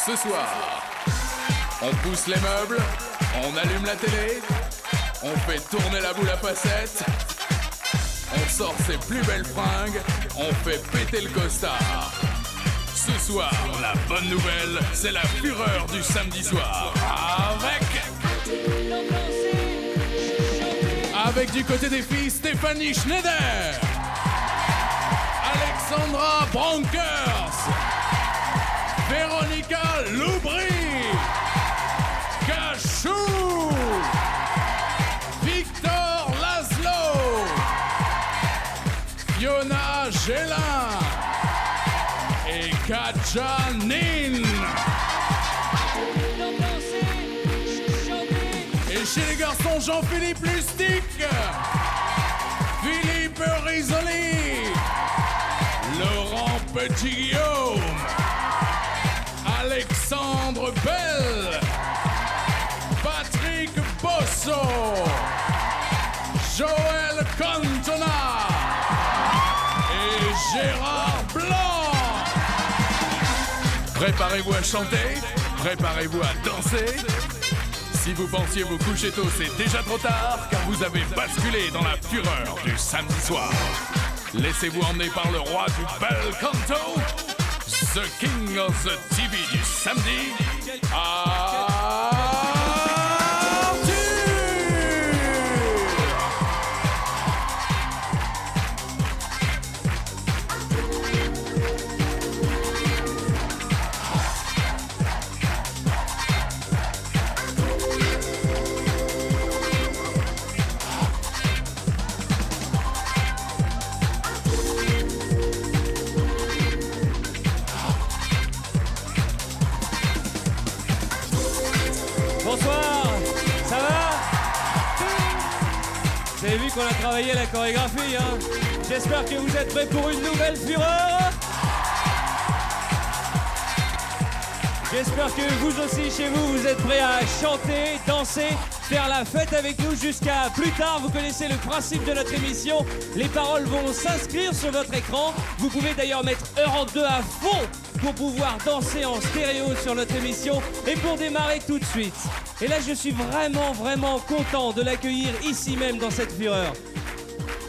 Ce soir, on pousse les meubles, on allume la télé, on fait tourner la boule à facettes, on sort ses plus belles fringues, on fait péter le costard. Ce soir, la bonne nouvelle, c'est la fureur du samedi soir. Avec du côté des filles, Stéphanie Schneider, Alexandra Bronkers, Véronica Loubry, Cachou, Victor Laszlo, Fiona Gélin et Katja Nin. Et chez les garçons, Jean-Philippe Lustig, Philippe Risoli, Laurent Petit-Guillaume, Alexandre Bell, Patrick Bosso, Joël Cantona et Gérard Blanc. Préparez-vous à chanter, préparez-vous à danser. Si vous pensiez vous coucher tôt, c'est déjà trop tard, car vous avez basculé dans la fureur du samedi soir. Laissez-vous emmener par le roi du bel canto, The King of the TV du samedi, Arthur. Bonsoir, ça va? Vous avez vu qu'on a travaillé la chorégraphie, hein? J'espère que vous êtes prêts pour une nouvelle fureur. J'espère que vous aussi, chez vous, vous êtes prêts à chanter, danser, faire la fête avec nous jusqu'à plus tard. Vous connaissez le principe de notre émission. Les paroles vont s'inscrire sur votre écran. Vous pouvez d'ailleurs mettre Heure en 2 à fond pour pouvoir danser en stéréo sur notre émission et pour démarrer tout de suite. Et là, je suis vraiment content de l'accueillir ici même dans cette fureur.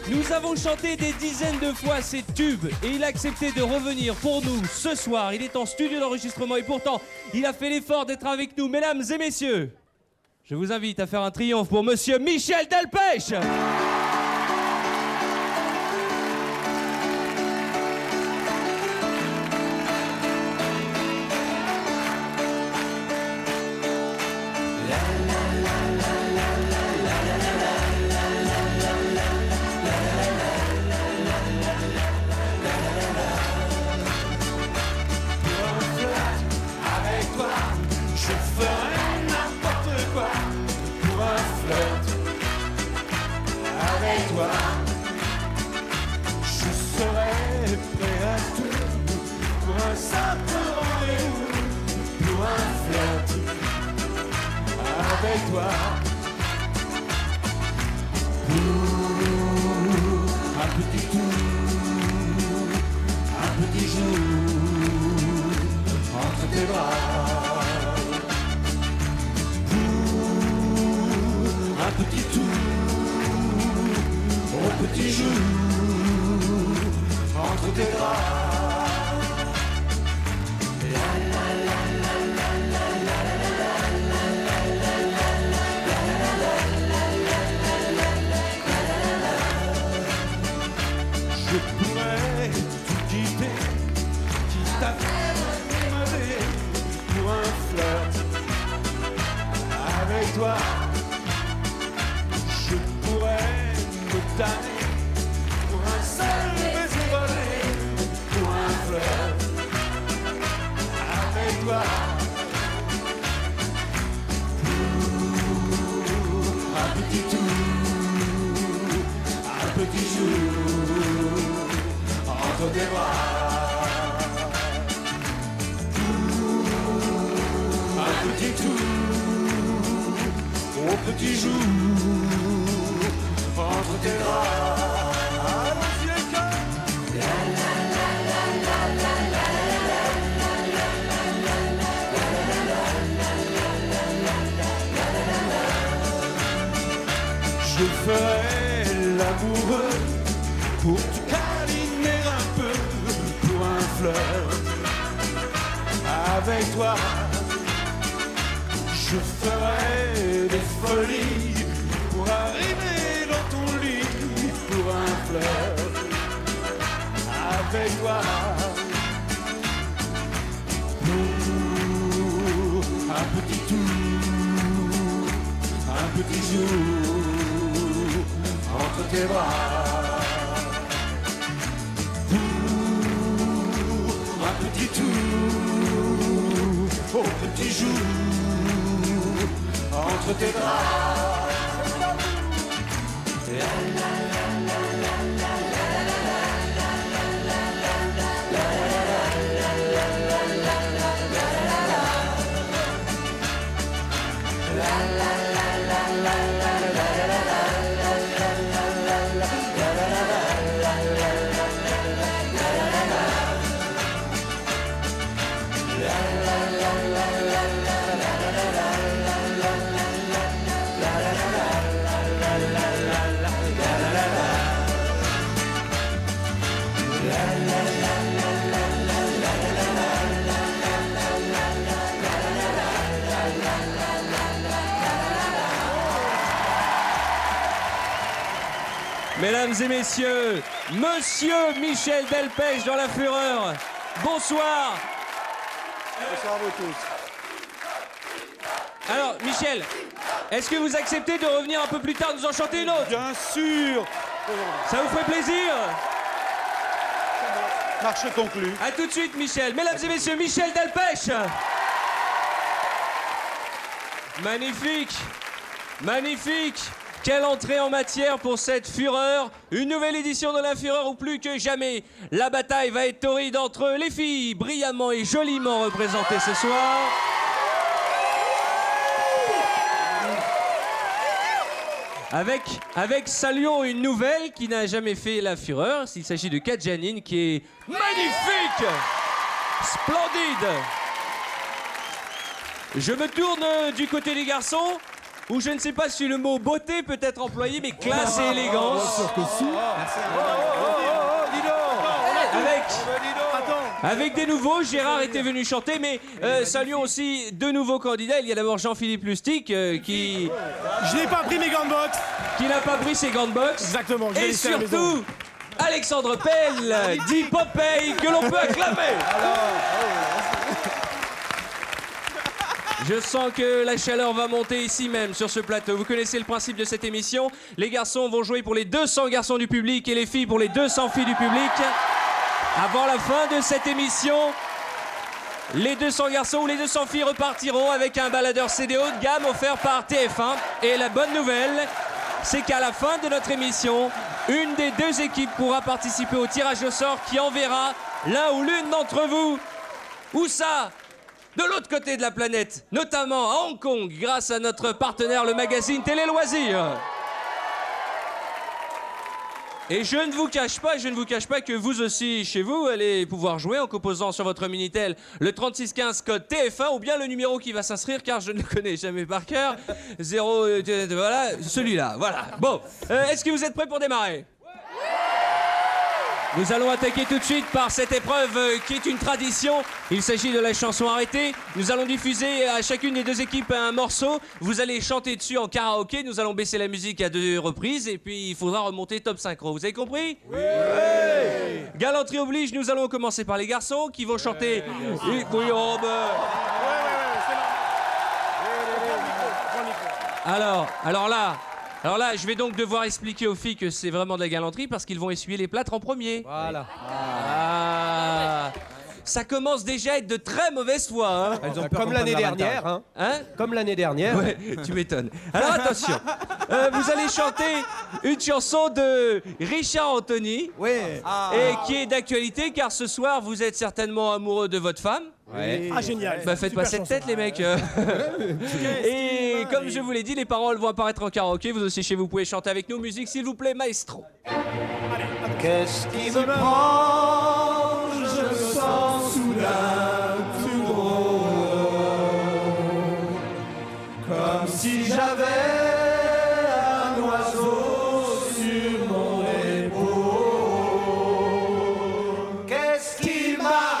Nous avons chanté des dizaines de fois ces tubes et il a accepté de revenir pour nous ce soir. Il est en studio d'enregistrement et pourtant, il a fait l'effort d'être avec nous. Mesdames et messieurs, je vous invite à faire un triomphe pour Monsieur Michel Delpech. Avec toi, un petit tour, un petit jour entre tes bras, un petit tour, au petit jour entre tes bras. Je pourrais tout quitter, quitte à demander pour un flirt avec toi. Je pourrais me tanner pour un seul baiser volé, pour un flirt avec toi. Pour un petit tour, un petit jour entre tes bras, un petit tour, au petit jour entre tes bras. fleur. Avec toi, je ferai des folies pour arriver dans ton lit pour un fleur. Avec toi, pour un petit tour, un petit jour entre tes bras. Pour un petit tour, au petit jour entre tes bras. Mesdames et messieurs, Monsieur Michel Delpech dans La Fureur. Bonsoir. Bonsoir à vous tous. Alors, Michel, est-ce que vous acceptez de revenir un peu plus tard nous en chanter une autre? Bien sûr. Ça vous ferait plaisir? Marche conclue. A tout de suite, Michel. Mesdames et messieurs, Michel Delpech. Magnifique. Magnifique. Quelle entrée en matière pour cette fureur. Une nouvelle édition de La Fureur où plus que jamais, la bataille va être torride entre les filles brillamment et joliment représentées ce soir. Avec saluons une nouvelle qui n'a jamais fait La Fureur. Il s'agit de Kat Janine qui est magnifique, splendide. Je me tourne du côté des garçons, où je ne sais pas si le mot beauté peut être employé, mais classe et élégance. Avec des nouveaux, Gérard était venu chanter, mais saluons aussi deux nouveaux candidats. Il y a d'abord Jean-Philippe Lustig qui... Je n'ai pas pris mes gants de boxe. Qui n'a pas pris ses gants de boxe. Exactement. Et surtout, Alexandre Pell, dit Popeye, que l'on peut acclamer. Je sens que la chaleur va monter ici même, sur ce plateau. Vous connaissez le principe de cette émission. Les garçons vont jouer pour les 200 garçons du public et les filles pour les 200 filles du public. Avant la fin de cette émission, les 200 garçons ou les 200 filles repartiront avec un baladeur CD haut de gamme offert par TF1. Et la bonne nouvelle, c'est qu'à la fin de notre émission, une des deux équipes pourra participer au tirage au sort qui enverra l'un ou l'une d'entre vous. Où ça ? De l'autre côté de la planète, notamment à Hong Kong, grâce à notre partenaire, le magazine Télé Loisirs. Et je ne vous cache pas que vous aussi, chez vous, allez pouvoir jouer en composant sur votre Minitel le 3615 code TF1 ou bien le numéro qui va s'inscrire, car je ne le connais jamais par cœur. 0, voilà, celui-là, voilà. Bon, est-ce que vous êtes prêts pour démarrer ? Nous allons attaquer tout de suite par cette épreuve qui est une tradition. Il s'agit de la chanson arrêtée. Nous allons diffuser à chacune des deux équipes un morceau. Vous allez chanter dessus en karaoké. Nous allons baisser la musique à 2 reprises et puis il faudra remonter top synchro. Vous avez compris ? Oui. Galanterie oblige, nous allons commencer par les garçons qui vont chanter... Alors là, je vais donc devoir expliquer aux filles que c'est vraiment de la galanterie parce qu'ils vont essuyer les plâtres en premier. Voilà. Ça commence déjà à être de très mauvaise foi. Hein. Comme l'année dernière. Hein ? Comme l'année dernière. Ouais, tu m'étonnes. Alors attention, vous allez chanter une chanson de Richard Anthony. Oui. Et qui est d'actualité car ce soir, vous êtes certainement amoureux de votre femme. Ouais. Ah, génial. Bah faites pas cette tête les mecs. Et comme je vous l'ai dit, les paroles vont apparaître en karaoké. Vous aussi chez vous pouvez chanter avec nous. Musique s'il vous plaît, maestro. Qu'est-ce qui me prend? Je me sens soudain tout drôle, comme si j'avais un oiseau sur mon épaule. Qu'est-ce qui m'a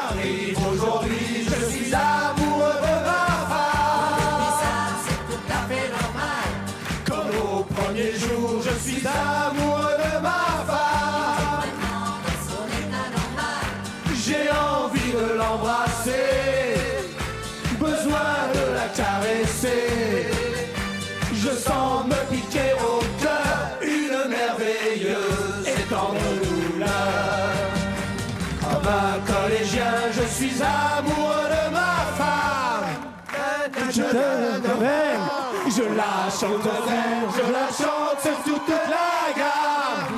caresser. Je sens me piquer au cœur une merveilleuse et tendre douleur. Comme un collégien, je suis amoureux de ma femme. Je la chante vert, je la chante sur toute la gamme.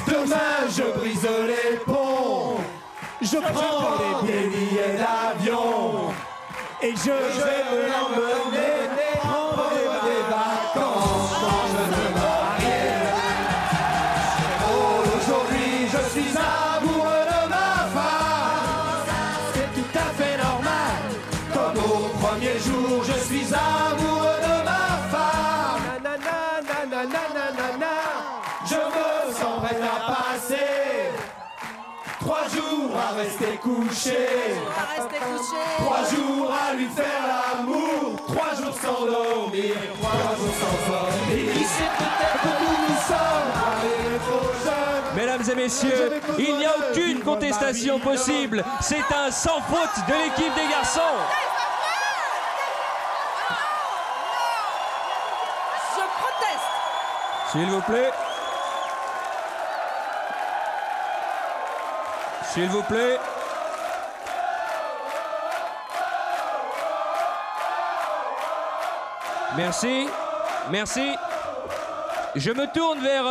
Demain je brise les ponts, je prends des billets d'avion et je vais l'emmener prendre des vacances quand je me marier. Oh, aujourd'hui je suis amoureux de ma femme, c'est tout à fait normal. Comme au premier jour, je suis amoureux de ma femme. Je me sens prêt à passer 3 jours à rester couché. 3 jours à lui faire l'amour. 3 jours sans dormir. 3 jours sans dormir. Ici peut-être que nous sommes arrivés trop jeunes. Mesdames et messieurs, il n'y a aucune contestation possible. C'est un sans faute de l'équipe des garçons. Je proteste. S'il vous plaît. S'il vous plaît. Merci. Merci. Je me tourne vers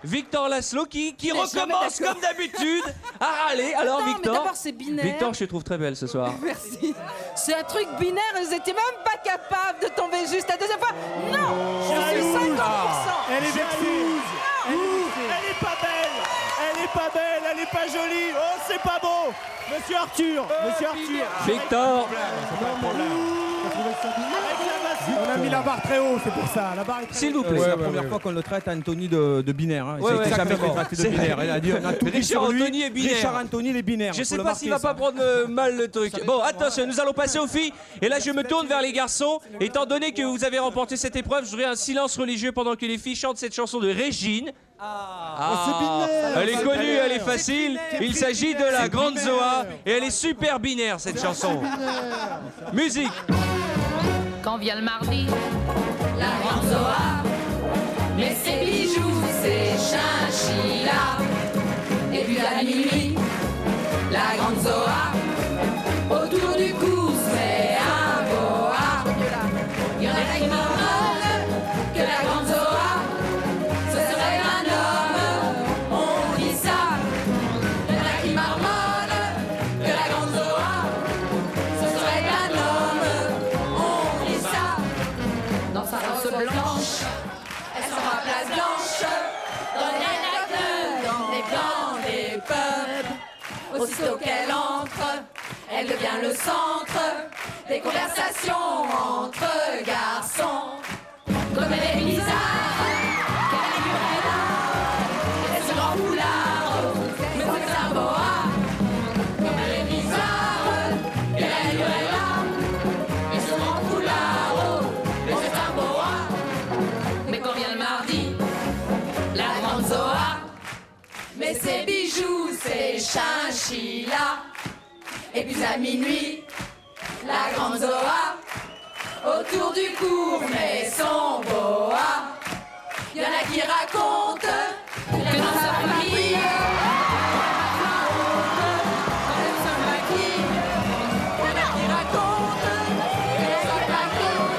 Victor Laszlo qui recommence comme d'habitude à râler. Alors Non, mais Victor. d'abord, c'est binaire. Victor, je te trouve très belle ce soir. Merci. C'est un truc binaire, ils étaient même pas capables de tomber juste la deuxième fois. Non, je suis 50%. Elle est jalouse. Elle est pas belle. Elle est pas belle, elle est pas jolie. Oh, c'est pas beau. Monsieur Arthur, Victor. On a mis la barre très haut, c'est pour ça. La barre est très S'il vous plaît. C'est la première fois qu'on le traite Anthony de binaire. Hein. Ouais, Il s'est jamais fait exactement. traiter de binaire. Il a dit on a tout mis Richard sur lui. Anthony est binaire. Richard Anthony, il est binaire. Je sais Faut pas le s'il va marquer, pas prendre mal le truc. Bon, attention, nous allons passer aux filles. Et là, je me tourne vers les garçons. Étant donné que vous avez remporté cette épreuve, je voudrais un silence religieux pendant que les filles chantent cette chanson de Régine. Elle est connue, elle est facile. Il s'agit de la Grande Zoa. Et elle est super binaire, cette chanson. Musique. Quand vient le mardi, la grande Zoa met ses bijoux, ses chinchillas. Et puis à minuit, la grande Zoa autour du cou se met un boa. Il y en a qui marmonnent que la grande Zoa ce serait un homme, on dit ça. Il y en a qui marmonnent que la grande Zoa ce serait un homme, on dit ça. Dans sa robe blanche, elle s'en va place Blanche, dans les nightclubs, dans les blancs des pubs. Aussitôt qu'elle entre, elle devient le centre des conversations entre garçons. Comme elle est bizarre, qu'elle est là, et ce grand foulard, mais c'est un boa. Comme elle est bizarre, qu'elle est là, et ce grand foulard, mais c'est un boa. Mais quand vient le mardi, la grande Zoa met ses bijoux, ses chinchillas. Et puis à minuit, la grande Zoa autour du cou met son boa. Il y en a qui racontent que dans sa famille, quand elle se maquille. Il y en a qui racontent que dans sa famille,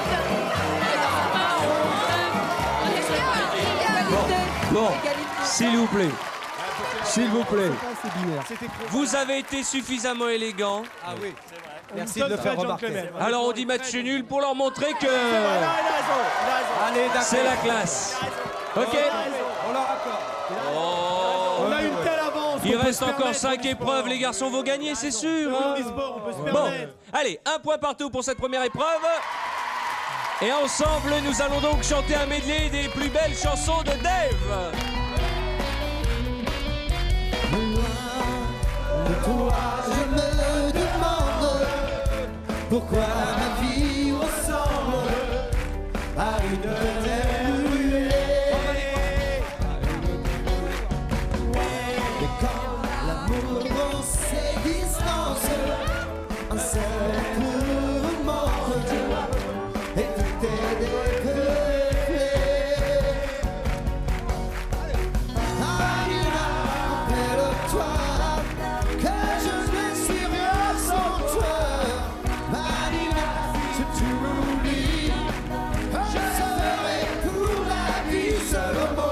et dans sa honte, Bon, s'il vous plaît. S'il vous plaît. c'est binaire. Vous avez été suffisamment élégant. Ah oui. Merci de le faire remarquer. Alors on dit match nul pour leur montrer que Allez, d'accord. c'est la classe. Ok. On leur accorde. On a une telle avance. Il on peut reste se encore permettre 5 dans le épreuves, sport. les garçons vont gagner, c'est sûr. Dans hein. le sport, on peut se Bon, permettre. allez, 1 point partout pour cette première épreuve. Et ensemble, nous allons donc chanter un medley des plus belles chansons de Dave. Toi, je me demande pourquoi ma vie ressemble à une terre brûlée. Et quand l'amour prend ses distances, un seul mouvement et tout est décuplé. Vanina, rappelle-toi que je ne suis rien sans toi. Vanina, si tu m'oublies, je serai pour la vie seul au monde.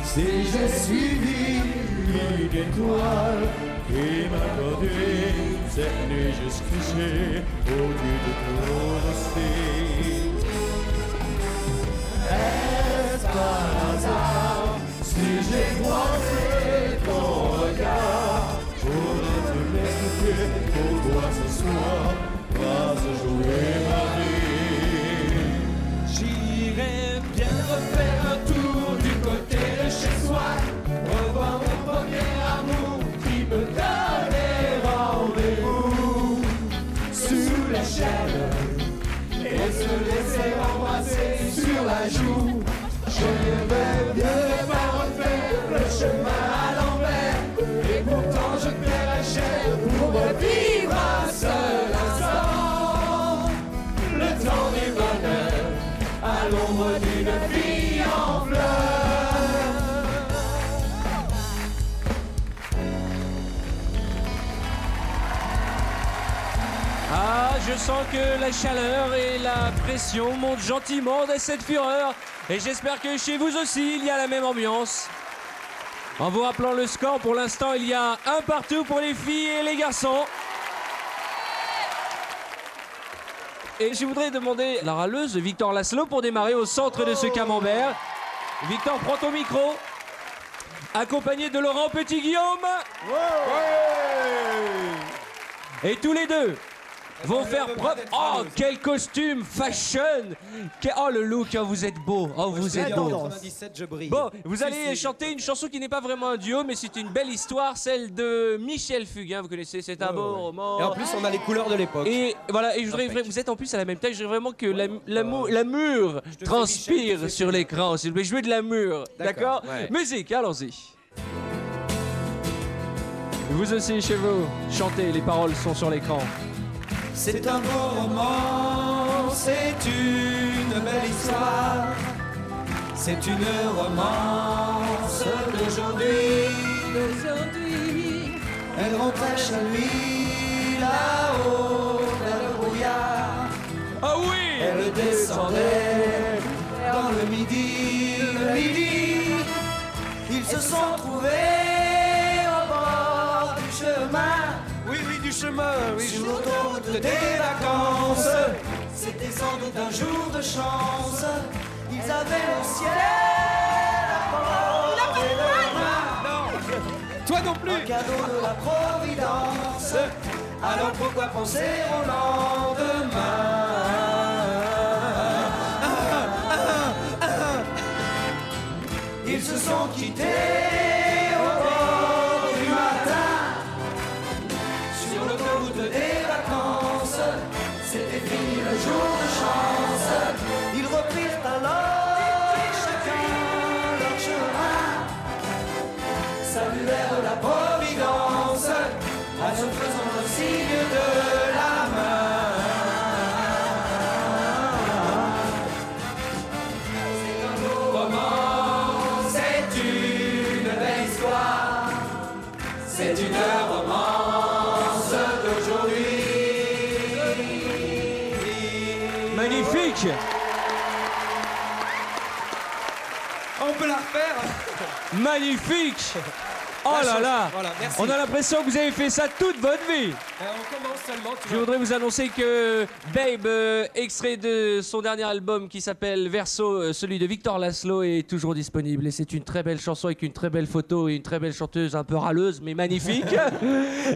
Si j'ai suivi une étoile qui m'a conduit cette nuit jusqu'ici au-dessus de ton océan. Est-ce par hasard si j'ai croisé ton regard pour te m'expliquer pourquoi ce soir va se jouer ma vie? J'irai bien refaire un tour du côté de chez soi, revoir mon premier amour qui me donnait rendez-vous sous l'échelle et se laisser embrasser sur la joue. Je ne vais bien pas refaire le chemin à l'envers, et pourtant je paierai cher pour revivre un seul instant, le temps du bonheur à l'ombre d'une fille en fleurs. Ah, je sens que la chaleur et la pression montent gentiment de cette fureur. Et j'espère que chez vous aussi, il y a la même ambiance. En vous rappelant le score, pour l'instant, il y a 1 partout pour les filles et les garçons. Et je voudrais demander la râleuse Victor Laszlo pour démarrer au centre de ce camembert. Victor, prends ton micro. Accompagné de Laurent Petit-Guillaume. Et tous les deux vont faire preuve. Oh, quel costume fashion. Oh, le look, hein, vous êtes beau. Oh, vous êtes beau. 97, je brille. Bon, vous allez chanter une chanson qui n'est pas vraiment un duo, mais c'est une belle histoire, celle de Michel Fugain. Vous connaissez, c'est un beau roman. Et en plus, on a les couleurs de l'époque. Et voilà, et je voudrais, vous êtes en plus à la même taille, je voudrais vraiment que l'amour transpire sur l'écran, s'il vous plaît. Jouez de l'amour, d'accord? Ouais. Musique, allons-y. Vous aussi, chez vous, chantez, les paroles sont sur l'écran. C'est un beau roman, c'est une belle histoire, c'est une romance d'aujourd'hui. Elle rentrait chez lui là-haut vers le brouillard. Ah oui! Elle descendait dans le midi, Ils se sont trouvés au bord du chemin. Oui, du chemin, oui. Sur l'autoroute des vacances, c'était sans doute un jour de chance. Ils avaient le ciel à portée de main. Toi non plus. Un cadeau de la Providence. Alors pourquoi penser au lendemain? Ils se sont quittés au bord du matin. Sur l'autoroute des vacances, c'était fini le jour de chance. Ils reprirent alors chacun leur chemin, saluèrent la Providence en se faisant un signe de la main. Magnifique. On peut la refaire. Magnifique. Oh là là. Voilà, merci. On a l'impression que vous avez fait ça toute votre vie. On commence seulement. Je voudrais vous annoncer que Babe, extrait de son dernier album qui s'appelle Verso, celui de Victor Laszlo, est toujours disponible. Et c'est une très belle chanson avec une très belle photo et une très belle chanteuse un peu râleuse, mais magnifique.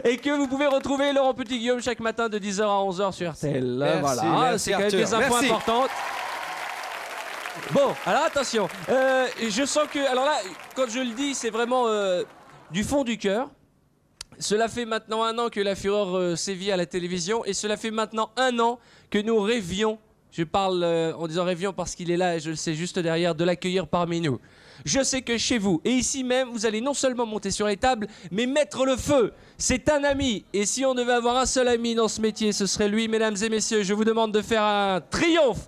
Et que vous pouvez retrouver Laurent Petit-Guillaume chaque matin de 10h à 11h sur RTL. Merci, Voilà, merci, c'est quand même Arthur. des infos Merci. importantes. Bon, alors attention, je sens que, alors là, quand je le dis, c'est vraiment du fond du cœur. Cela fait maintenant 1 an que La Fureur sévit à la télévision et cela fait maintenant 1 an que nous rêvions, je parle en disant rêvions parce qu'il est là et je le sais juste derrière, de l'accueillir parmi nous. Je sais que chez vous et ici même, vous allez non seulement monter sur les tables, mais mettre le feu. C'est un ami et si on devait avoir un seul ami dans ce métier, ce serait lui. Mesdames et messieurs, je vous demande de faire un triomphe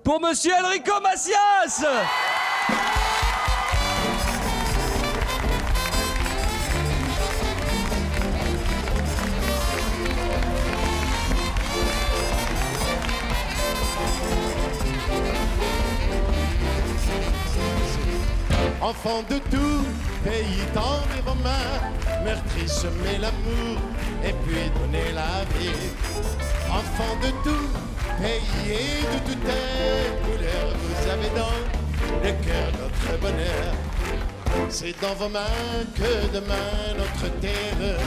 pour Monsieur Enrico Macias. Enfant de tout pays tendre et romain, meurtri semer l'amour et puis donner la vie. Enfant de tout pays et de toutes couleurs, vous avez dans le cœur notre bonheur. C'est dans vos mains que demain notre terre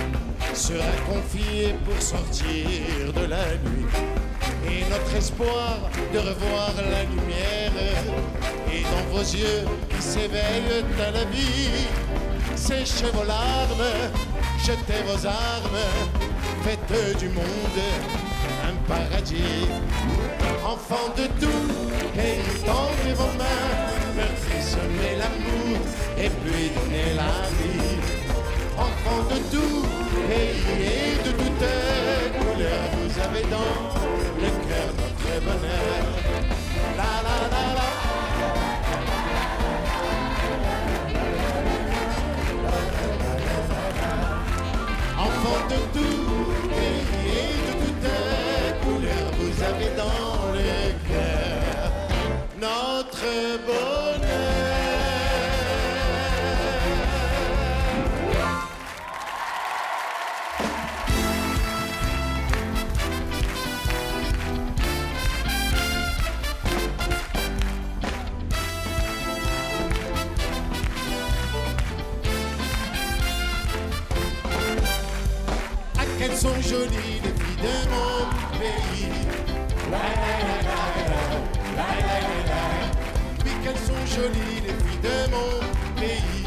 sera confiée pour sortir de la nuit. Et notre espoir de revoir la lumière est dans vos yeux qui s'éveillent à la vie. Séchez vos larmes, jetez vos armes, faites du monde un paradis. Enfants de tout, et tendez vos mains, meurtri semez l'amour et puis donnez la vie. Enfants de tout, et de toutes couleurs, vous avez dans le cœur notre bonheur. La la la la. Enfants de tout pays et de toutes couleurs, vous avez dans le cœur notre bonheur. Elles sont jolies les filles de mon pays. Oui qu'elles sont jolies les filles de mon pays.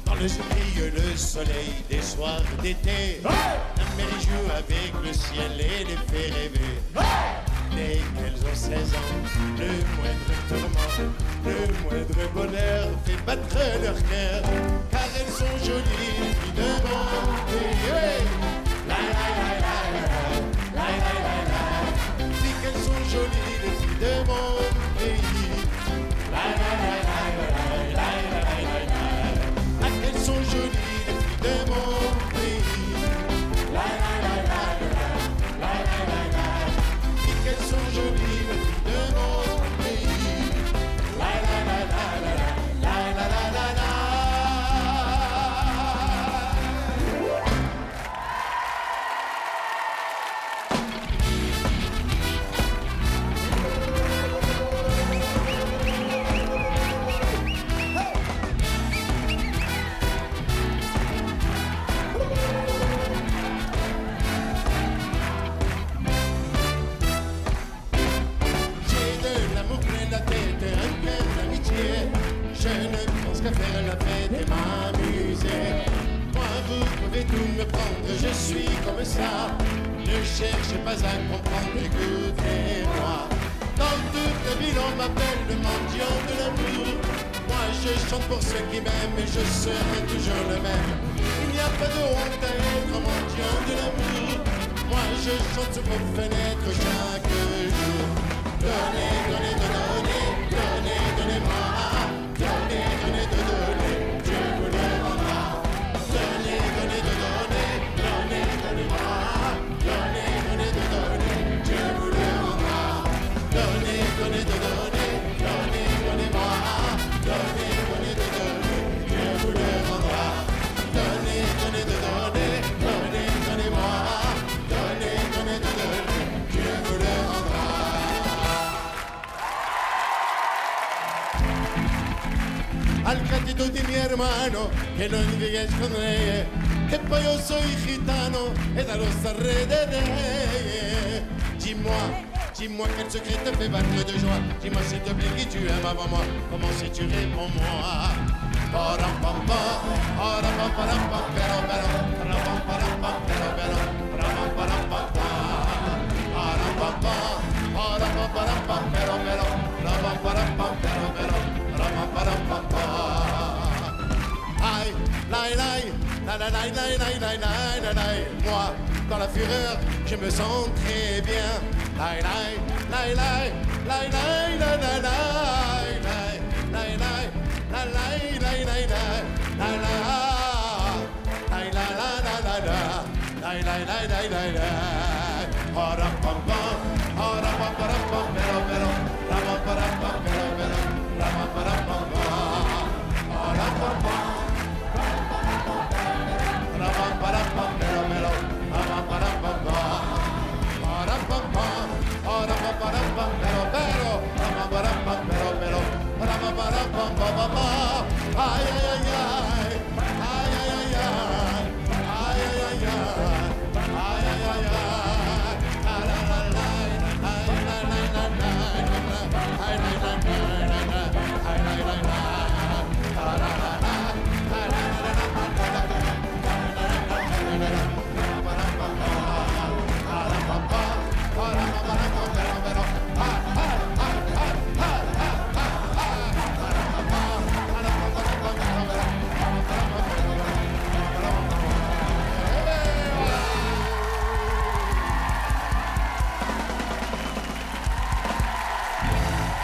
Dans le brille le soleil des soirs d'été. La mer joue avec le ciel et les fait rêver. Dès qu'elles ont 16 ans, le moindre tourment, le moindre bonheur fait battre leur cœur, car elles sont jolies, les filles de mon pays. Dis qu'elles sont jolies, les filles de mon pays. Ah, qu'elles sont jolies, les filles de mon pays. Qu'elles sont jolies, les filles de mon pays. La la la la la la la la la la. Je ne pense qu'à faire la fête et m'amuser. Moi, vous pouvez tout me prendre, je suis comme ça. Ne cherchez pas à comprendre, écoutez-moi. Dans toute la ville, on m'appelle le mendiant de l'amour. Moi, je chante pour ceux qui m'aiment et je serai toujours le même. Il n'y a pas de honte à être mendiant de l'amour. Moi, je chante sur vos fenêtres chaque jour. Donnez, donnez, donnez, donnez, donnez-moi. Donnez, donnez, donnez, Dieu vous le rendra. Donnez, donnez, donnez, donnez, donnez. al cantito di mio hermano che non mi riesco a e poi io sono gitano e da rossa rede. Dis-moi quel secret te fait battre de joie. Dis-moi s'il te plaît qui tu aimes avant moi. Comment si tu réponds moi. Moi, dans la fureur, je me sens très bien.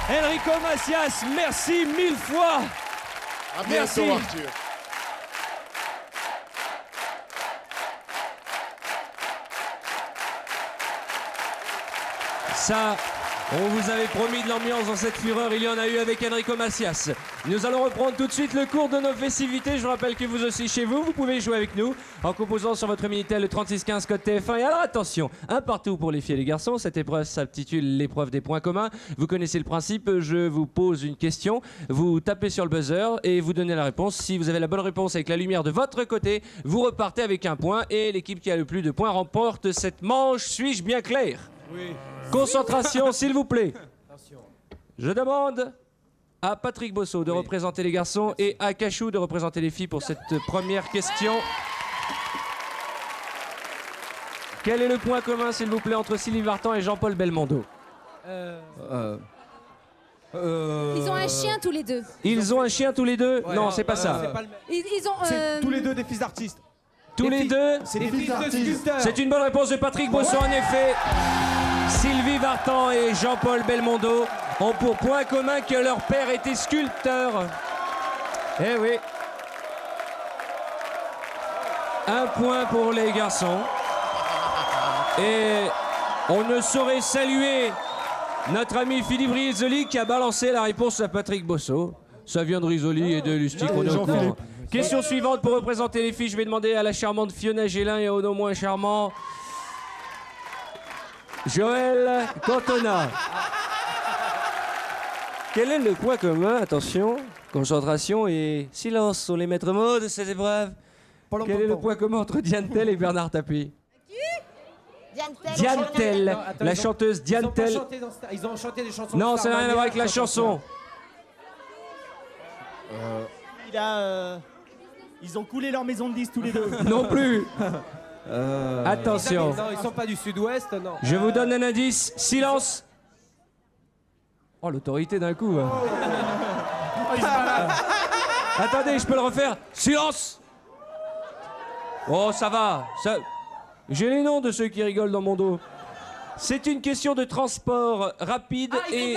Enrico Macias, merci 1000 fois. À Merci. bientôt, Arthur. Ça, on vous avait promis de l'ambiance dans cette fureur, il y en a eu avec Enrico Macias. Nous allons reprendre tout de suite le cours de nos festivités. Je vous rappelle que vous aussi chez vous, vous pouvez jouer avec nous en composant sur votre Minitel le 3615 code TF1. Et alors attention, un partout pour les filles et les garçons. Cette épreuve s'intitule l'épreuve des points communs. Vous connaissez le principe, je vous pose une question, vous tapez sur le buzzer et vous donnez la réponse. Si vous avez la bonne réponse avec la lumière de votre côté, vous repartez avec un point et l'équipe qui a le plus de points remporte cette manche. Suis-je bien clair ? Oui. Concentration, s'il vous plaît. Je demande à Patrick Bosso de représenter les garçons et à Cachou de représenter les filles pour cette première question. Quel est le point commun, s'il vous plaît, entre Sylvie Vartan et Jean-Paul Belmondo ? Ils ont un chien tous les deux. Ils ont un chien tous les deux ? Non, c'est pas ça. Ils ont. C'est tous les deux des fils d'artistes. Tous les deux ? C'est des fils de sculpteurs. C'est une bonne réponse de Patrick Bosso, en effet. Sylvie Vartan et Jean-Paul Belmondo ont pour point commun que leur père était sculpteur. Eh oui. Un point pour les garçons. Et on ne saurait saluer notre ami Philippe Risoli qui a balancé la réponse à Patrick Bosso. Ça vient de Risoli et de Lustig, on est au courant. Question suivante pour représenter les filles. Je vais demander à la charmante Fiona Gélin et au non moins charmant Joël Cantona. Quel est le point commun, attention, concentration et silence sur les maîtres mots de cette épreuve. Quel est le point commun entre Diane Tell et Bernard Tapie ? Diane Tell, la chanteuse Diane Tell. Ils ont chanté des chansons. Non, ça n'a rien à voir avec la chanson. Ils ont coulé leur maison de 10 tous les deux. Non plus. Attention. Non, ils sont pas du sud-ouest, non. Je vous donne un indice. Silence. Oh, l'autorité d'un coup. Attendez, je peux le refaire. Silence. Oh, ça va. J'ai les noms de ceux qui rigolent dans mon dos. C'est une question de transport rapide et...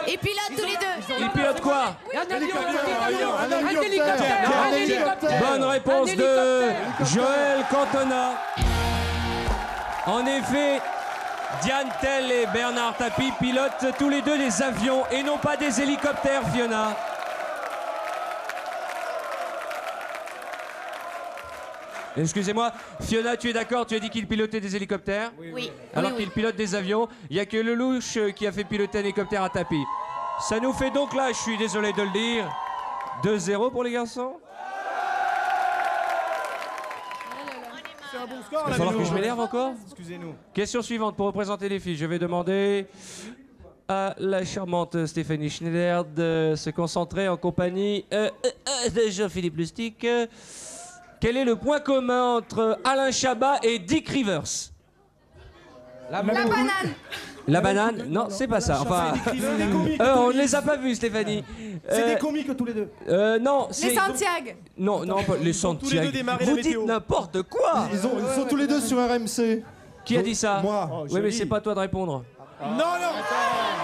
Ils pilotent tous les deux. Ils pilotent quoi? Un hélicoptère. Bonne réponse de Joël Cantona. En effet, Diane Tell et Bernard Tapie pilotent tous les deux des avions et non pas des hélicoptères, Fiona. Excusez-moi, Fiona, tu es d'accord? Tu as dit qu'il pilotait des hélicoptères? Oui. Alors qu'il pilote des avions. Il n'y a que Lelouch qui a fait piloter un hélicoptère à Tapie. Ça nous fait donc là, je suis désolé de le dire, 2-0 pour les garçons. C'est un bon score. Il va falloir que je m'énerve encore. Excusez-nous. Question suivante pour représenter les filles. Je vais demander à la charmante Stéphanie Schneider de se concentrer en compagnie de Jean-Philippe Lustig. Quel est le point commun entre Alain Chabat et Dick Rivers? La banane. La banane? Non, c'est pas ça. Enfin, on ne les a pas vus, Stéphanie. C'est des comiques tous les deux. Non, c'est... Les Santiago. Non, non, pas les Santiago. Vous dites n'importe quoi. Ils sont tous les deux sur RMC. Qui a dit ça? Moi. Oh, Oui, mais c'est pas à toi de répondre. Non, non.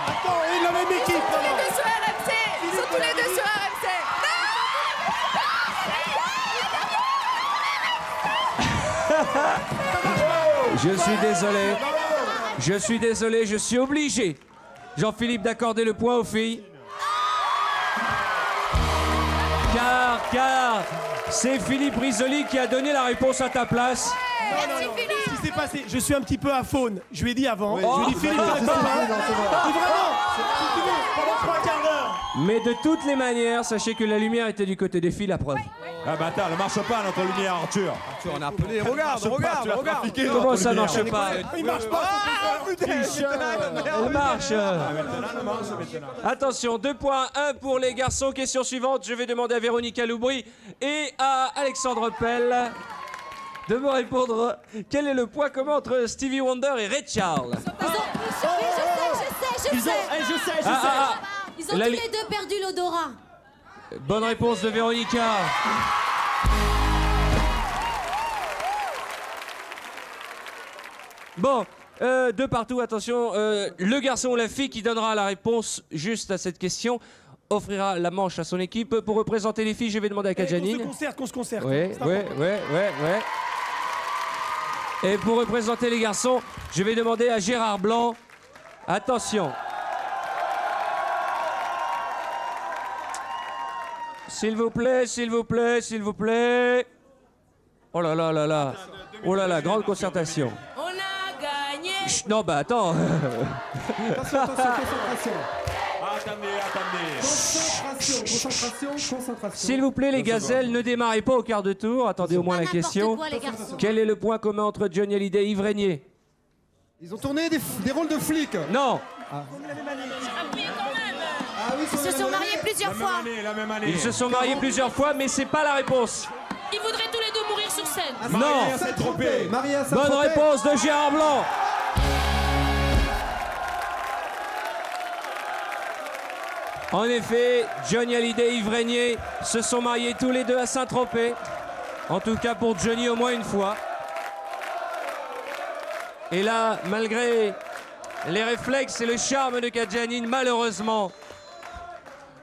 Attends, il a la même équipe. Tous les deux sur RMC. Ils sont tous les deux sur RMC. Je suis désolé. Je suis désolé, je suis obligé, Jean-Philippe, d'accorder le point aux filles. Car c'est Philippe Risoli qui a donné la réponse à ta place. Non. Ce qui s'est passé, je suis un petit peu à faune. Je lui ai dit avant. Oui. Je lui ai dit Philippe, t'as pas. Vraiment. Si tu veux, pendant 3 quarts d'heure. Mais de toutes les manières, sachez que la lumière était du côté des filles, la preuve. Ah bah attends, elle marche pas notre lumière, Arthur. Arthur, on a appelé. Regarde. Comment ça marche pas? Il marche pas. Elle marche. Attention, 2 points, 1 pour les garçons. Question suivante, je vais demander à Véronica Loubry et à Alexandre Pell de me répondre. Quel est le point commun entre Stevie Wonder et Ray Charles? Je sais. Ils ont tous les deux perdu l'odorat. Bonne réponse de Véronica. Bon, 2 partout, attention. Le garçon ou la fille qui donnera la réponse juste à cette question offrira la manche à son équipe. Pour représenter les filles, je vais demander à Kadjanine. Qu'on se concerte. Oui. Et pour représenter les garçons, je vais demander à Gérard Blanc. Attention. S'il vous plaît. Oh là là. Oh là là, grande concertation. On a gagné. Chut, non, bah attends. Attention, concentration. Concentration. S'il vous plaît, les gazelles, ne démarrez pas au quart de tour. Attendez au moins la question. Quoi, les garçons. Quel est le point commun entre Johnny Hallyday et Yves Régnier? Ils ont tourné des rôles de flics. Non. Ils se sont mariés plusieurs fois. La même année. Ils se sont mariés plusieurs fois, mais c'est pas la réponse. Ils voudraient tous les deux mourir sur scène. Non. Saint-Tropez. Bonne réponse de Gérard Blanc. En effet, Johnny Hallyday et Yves Régnier se sont mariés tous les deux à Saint-Tropez. En tout cas pour Johnny au moins une fois. Et là, malgré les réflexes et le charme de Kadjanine, malheureusement,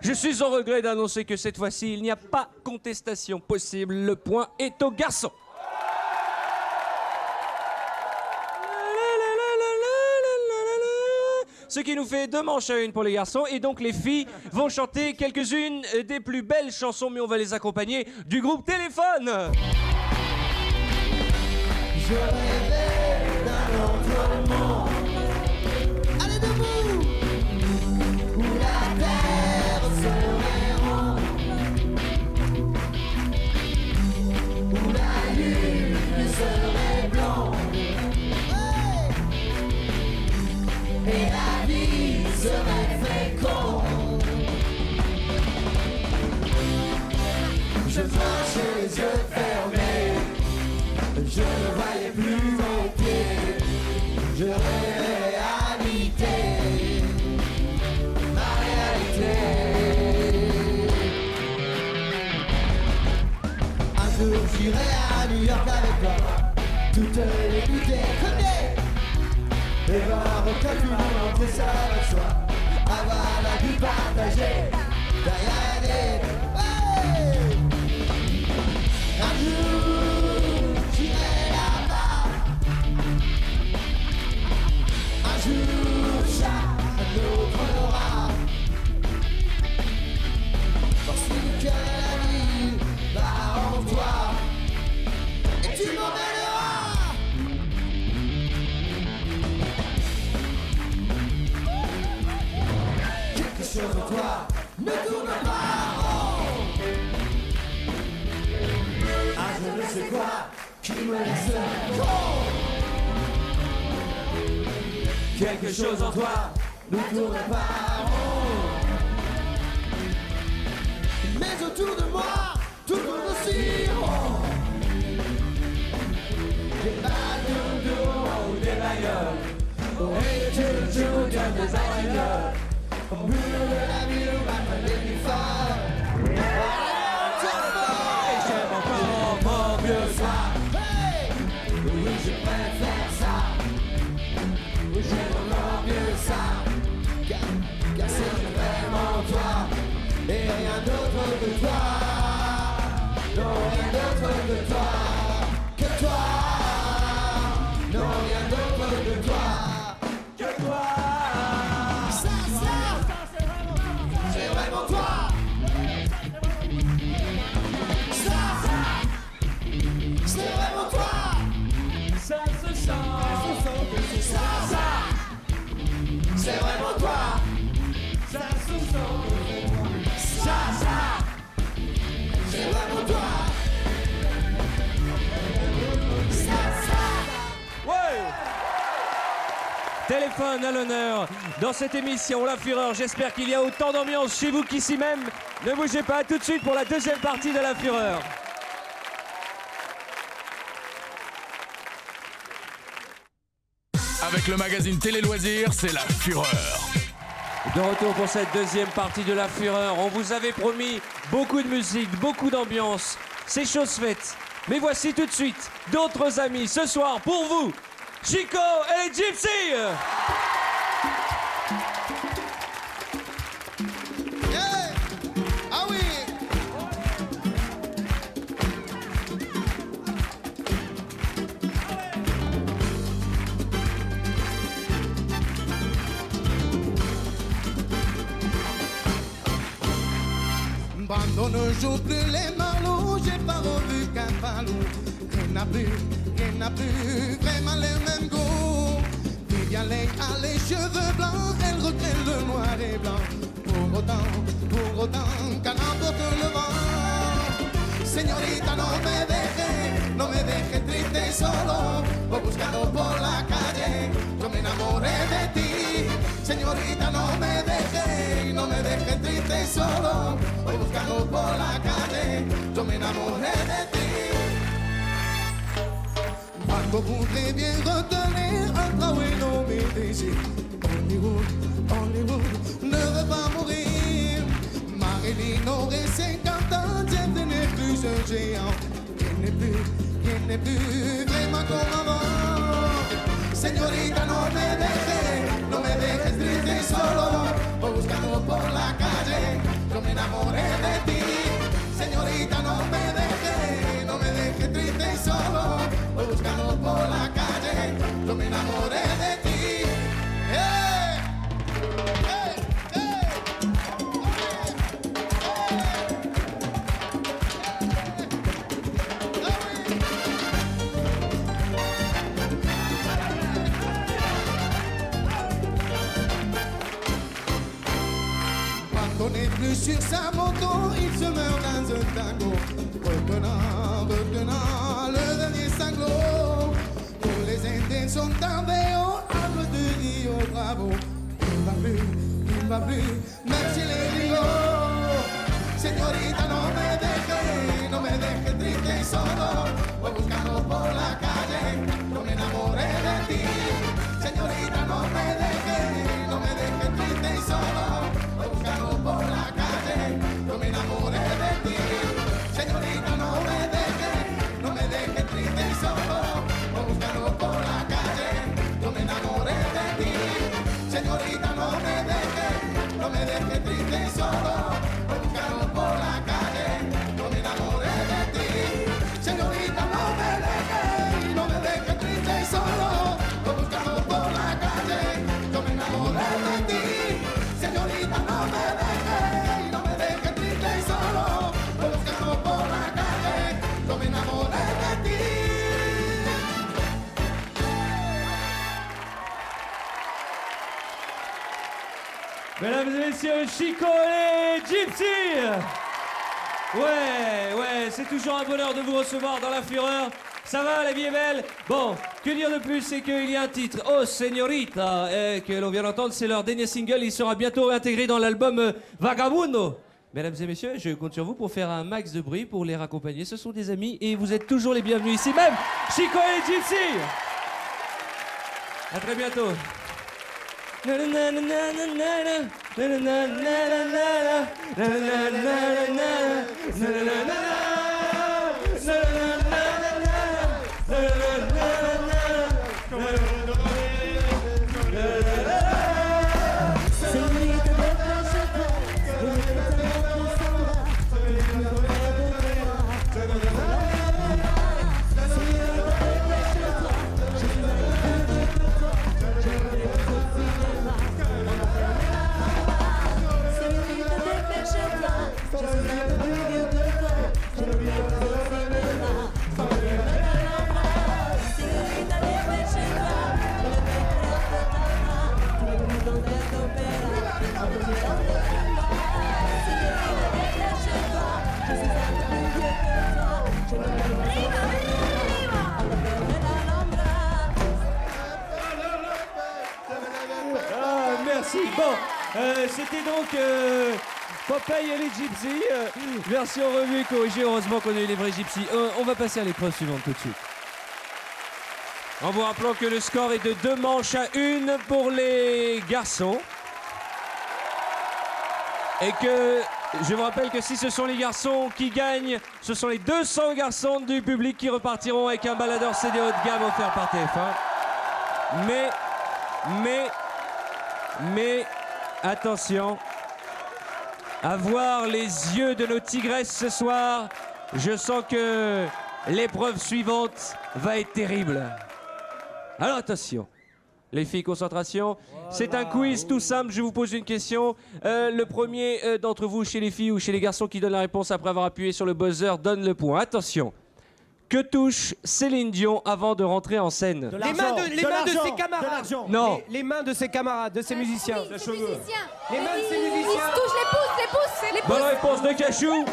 je suis au regret d'annoncer que cette fois-ci, il n'y a pas contestation possible. Le point est au garçon. Ce qui nous fait 2 manches à 1 pour les garçons. Et donc les filles vont chanter quelques-unes des plus belles chansons, mais on va les accompagner du groupe Téléphone. Je rêvais d'un autre monde. Allez debout. Où la terre serait ronde. Où la lune serait blonde. Et la vie serait féconde. Je marchais les yeux fermés. Je ne voyais plus mon pied. Je réalité, ma réalité. Un jour j'irai à New York avec toi. Toutes les nuits déconner. Et voir aucun tout le monde entrer ça avec soi. Avoir la vie partagée. Derrière des... Hey! Un jour j'irai là-bas. Un jour chaque autre aura. Parce que la vie va en toi. Et tu m'emmèneras. Quelque chose de toi, ne tourne pas rond. Ah, je ne sais quoi qui me laisse con. Quelque chose en toi ne tourne pas rond. Mais autour de moi, tout tourne aussi rond. Des bagues ou des bagueules, et tu joues des bagueules. Au mur de la ville où ma famille phare. Et j'aime encore mieux ça. Hey, oui, je préfère ça. Oui, j'aime encore mieux ça. Car c'est vraiment toi. Et rien d'autre que toi. Non, rien d'autre que toi. Que toi. Non, rien d'autre que toi. Que toi. C'est vraiment toi. C'est vraiment toi. Ça se sent. C'est vraiment toi. Ça se sent. C'est vraiment toi. Ouais. Téléphone à l'honneur dans cette émission La Fureur. J'espère qu'il y a autant d'ambiance chez vous qu'ici même. Ne bougez pas, tout de suite pour la deuxième partie de La Fureur. Avec le magazine Télé Loisirs, c'est La Fureur. De retour pour cette deuxième partie de La Fureur. On vous avait promis beaucoup de musique, beaucoup d'ambiance. C'est chose faite. Mais voici tout de suite d'autres amis ce soir pour vous. Chico et les Gypsy. Ah oui. Quand on ne joue plus les marlots, j'ai pas revu qu'un ballon. Rien n'a plus vraiment les mêmes goûts. Viviane a les cheveux blancs, elle regrette le noir et blanc. Pour autant, qu'elle emporte le vent. Señorita, no me dejes triste y solo. Voy buscando por la calle, yo me enamoré de ti. Señorita, no me dejes triste y solo. Voy buscando por la calle, yo me enamoré de ti. Cuando voudrais bien retenir un travail dans mes désirs. Hollywood ne veut pas mourir. Marilyn aurait 50 ans, James n'est plus un géant. Il n'est plus vraiment comme avant. Señorita, no me dejes triste y solo. Voy buscando por la calle, yo me enamoré de ti. Señorita, no me dejes triste y solo. Voy buscando por la calle, yo me enamoré de ti. Hey, hey, hey. Quand on n'est plus sur sa moto, il se meurt dans un tango. Retenant le dernier sanglot. Tous les Indiens sont en véo, arbre de Rio Bravo. Il va plus, même si les rigots. Señorita, no me dejes triste y solo. Voy buscando por la calle, yo me enamoré de ti. Señorita, no me dejes triste y solo. Voy buscando por la calle, yo me enamoré de ti. Señorita, no me dejes triste y solo. Voy buscando por la calle, yo me enamoré de ti. Señorita, no me dejes triste y solo. Voy buscando por la calle. Mesdames et messieurs, Chico et Gypsy. Ouais, c'est toujours un bonheur de vous recevoir dans la fureur. Ça va, la vie est belle? Bon, que dire de plus, c'est qu'il y a un titre, Oh Señorita, que l'on vient d'entendre, c'est leur dernier single, il sera bientôt intégré dans l'album Vagabundo. Mesdames et messieurs, je compte sur vous pour faire un max de bruit pour les raccompagner. Ce sont des amis et vous êtes toujours les bienvenus ici même, Chico et Gypsy. À très bientôt. Merci. Bon, c'était donc Popeye et les Gypsy, version revue et corrigée. Heureusement qu'on a eu les vrais Gypsy. On va passer à l'épreuve suivante tout de suite. En vous rappelant que le score est de 2 manches à 1 pour les garçons. Et que je vous rappelle que si ce sont les garçons qui gagnent, ce sont les 200 garçons du public qui repartiront avec un baladeur CD haut de gamme offert par TF1. Mais, attention, à voir les yeux de nos tigresses ce soir, je sens que l'épreuve suivante va être terrible. Alors attention, les filles, concentration. C'est un quiz tout simple, je vous pose une question. Le premier d'entre vous, chez les filles ou chez les garçons qui donne la réponse après avoir appuyé sur le buzzer, donne le point. Attention. Que touche Céline Dion avant de rentrer en scène? Les mains de ses camarades. Non. Les mains de ses camarades, de ses musiciens. Les cheveux. Les mains de ses Ils musiciens. se touchent les pouces. Bonne réponse de Cachou.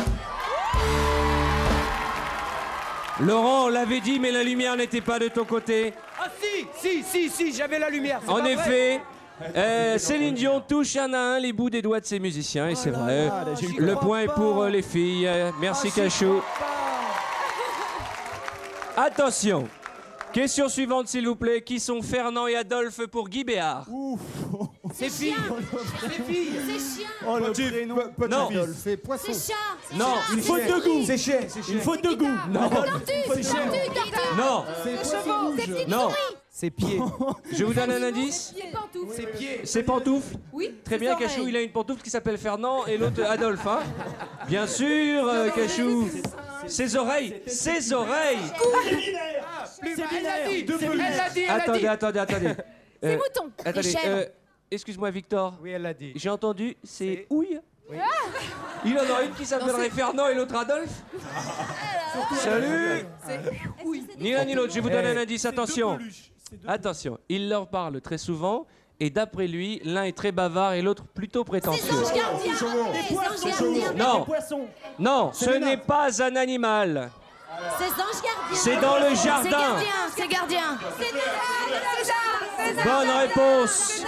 Laurent, on l'avait dit, mais la lumière n'était pas de ton côté. Ah si, j'avais la lumière. En effet, Céline Dion touche un à un les bouts des doigts de ses musiciens, et c'est vrai. Le point est pour les filles. Merci Cachou. Attention, question suivante s'il vous plaît. Qui sont Fernand et Adolphe pour Guy Béard? C'est filles. C'est chien. Oh, le prénom. Non. C'est poisson. C'est chat. Non. Une faute de goût. C'est cher. Une faute de goût. Non. Tortue. Non. C'est chevaux. C'est petite Non. souris. Ses pieds. Je vous donne un indice. C'est pantoufles. Ses pieds. C'est pantoufles. Oui. Très bien, ses Cachou, oreilles. il a une pantoufle qui s'appelle Fernand et l'autre Adolphe. Hein. Bien sûr, Cachou. Ses oreilles. Ses oreilles. Elle l'a dit. Attendez. C'est mouton. Attendez, Les chèvres. excuse-moi Victor. Oui, elle l'a dit. J'ai entendu, c'est houille. Il en a une qui s'appellerait Fernand et l'autre Adolphe. Salut. Ni l'un ni l'autre, je vous donne un indice, attention. Attention, il leur parle très souvent et d'après lui, l'un est très bavard et l'autre plutôt prétentieux. Des anges gardiens. Des anges gardiens. Non, non, ce n'est pas un animal. Ces anges gardiens. C'est dans le jardin. C'est gardien. Bonne réponse.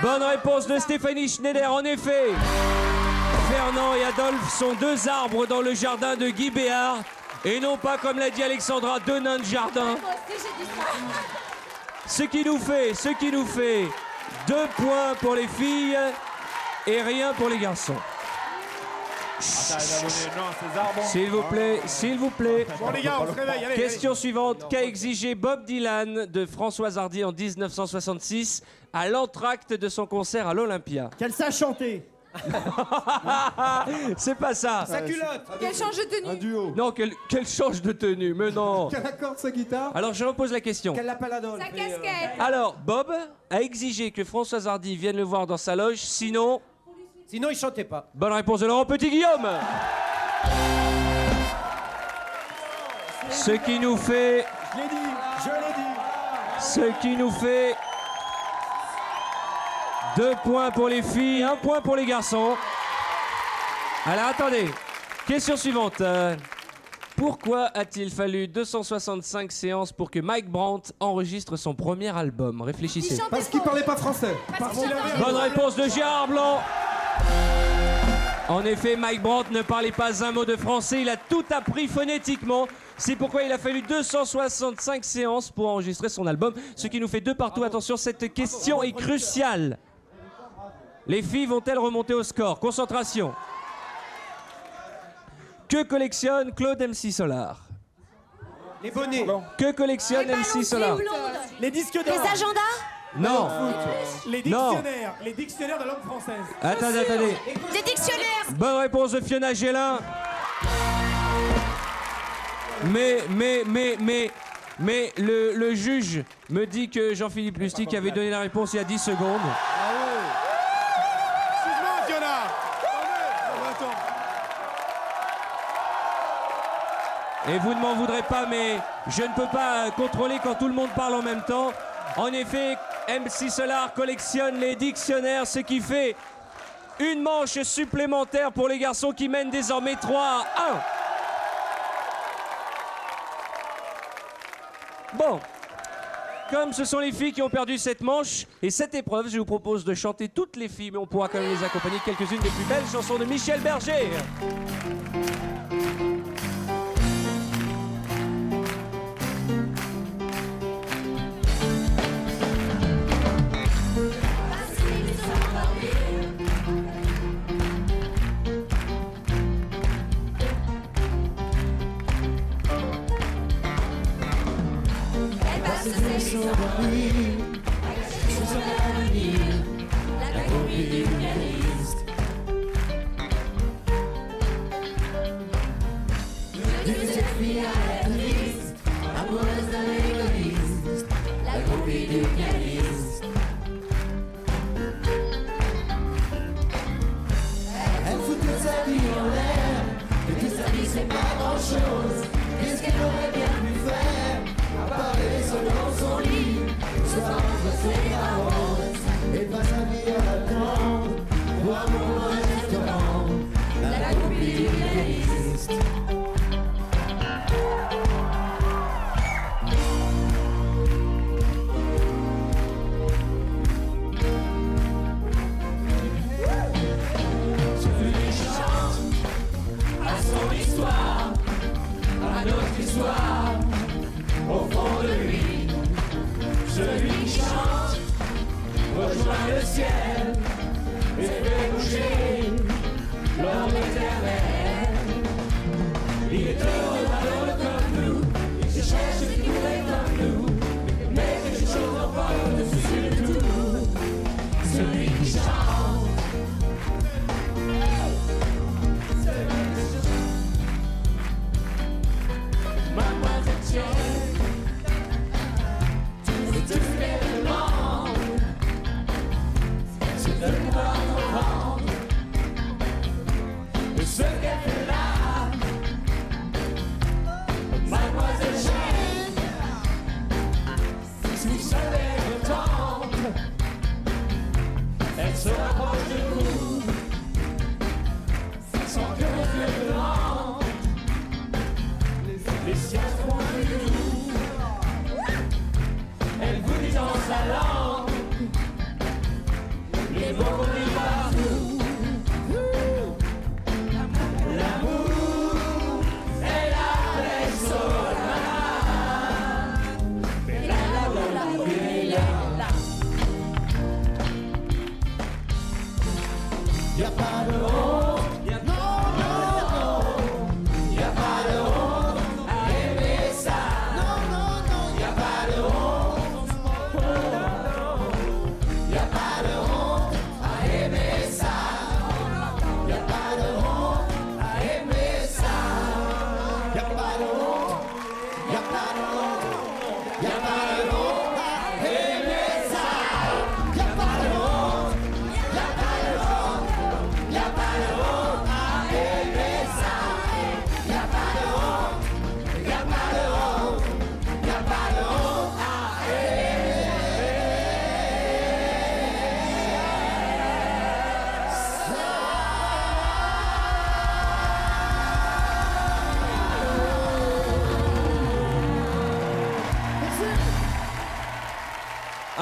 Bonne réponse de Stéphanie Schneider, en effet. Fernand et Adolphe sont 2 arbres dans le jardin de Guy Béard et non pas, comme l'a dit Alexandra, 2 nains de jardin. Ce qui nous fait 2 points pour les filles et rien pour les garçons. S'il vous plaît. Bon les gars, on se réveille. Allez, Question suivante. Qu'a exigé Bob Dylan de Françoise Hardy en 1966 à l'entracte de son concert à l'Olympia? Qu'elle sache chanter. C'est pas ça. Sa culotte. Qu'elle change de tenue. Un duo. Non, qu'elle change de tenue, mais non. Qu'elle accorde sa guitare. Alors je repose la question. Qu'elle l'appelle Adolphe. Sa casquette. Alors, Bob a exigé que Françoise Hardy vienne le voir dans sa loge, sinon... Sinon, il chantait pas. Bonne réponse de Laurent Petit-Guillaume. Ce qui nous fait... Je l'ai dit. Ce qui nous fait 2 points pour les filles, 1 point pour les garçons. Alors attendez, question suivante. Pourquoi a-t-il fallu 265 séances pour que Mike Brandt enregistre son premier album? Réfléchissez. Parce qu'il parlait pas français. Bonne réponse de Gérard Blanc. En effet, Mike Brandt ne parlait pas un mot de français, il a tout appris phonétiquement. C'est pourquoi il a fallu 265 séances pour enregistrer son album, ce qui nous fait 2 partout. Attention, cette question est cruciale. Les filles vont-elles remonter au score? Concentration. Que collectionne Claude MC Solar? Les bonnets. Que collectionne MC Solar? Les disques d'or. Les agendas? Non. Les dictionnaires. Les dictionnaires de langue française. Attendez. Des dictionnaires. Bonne réponse de Fiona Gélin. Mais le juge me dit que Jean-Philippe Lustig avait donné la réponse il y a 10 secondes. Excuse-moi, Fiona. Et vous ne m'en voudrez pas, mais je ne peux pas contrôler quand tout le monde parle en même temps. En effet, MC Solar collectionne les dictionnaires, ce qui fait une manche supplémentaire pour les garçons qui mènent désormais 3-1. Bon, comme ce sont les filles qui ont perdu cette manche et cette épreuve, je vous propose de chanter toutes les filles, mais on pourra quand même les accompagner de quelques-unes des plus belles chansons de Michel Berger. Elle fout toute sa vie en l'air, mais toute sa vie c'est pas grand chose. Qu'est-ce qu'elle aurait bien pu faire, à part rêver seule dans son lit, se faire entre ses parents, et pas sa vie à attendre, voir mon restaurant, la copie du pianiste. À notre histoire, au fond de lui, celui qui chante, rejoint le ciel et fait bouger l'homme éternel. Il est heureux, malheureux comme nous, il se cherche ce qui pourrait comme nous, mais quelque chose encore au-dessus de tout, celui qui chante. Mademoiselle Tienne, tout ce qu'elle demande, c'est de pouvoir comprendre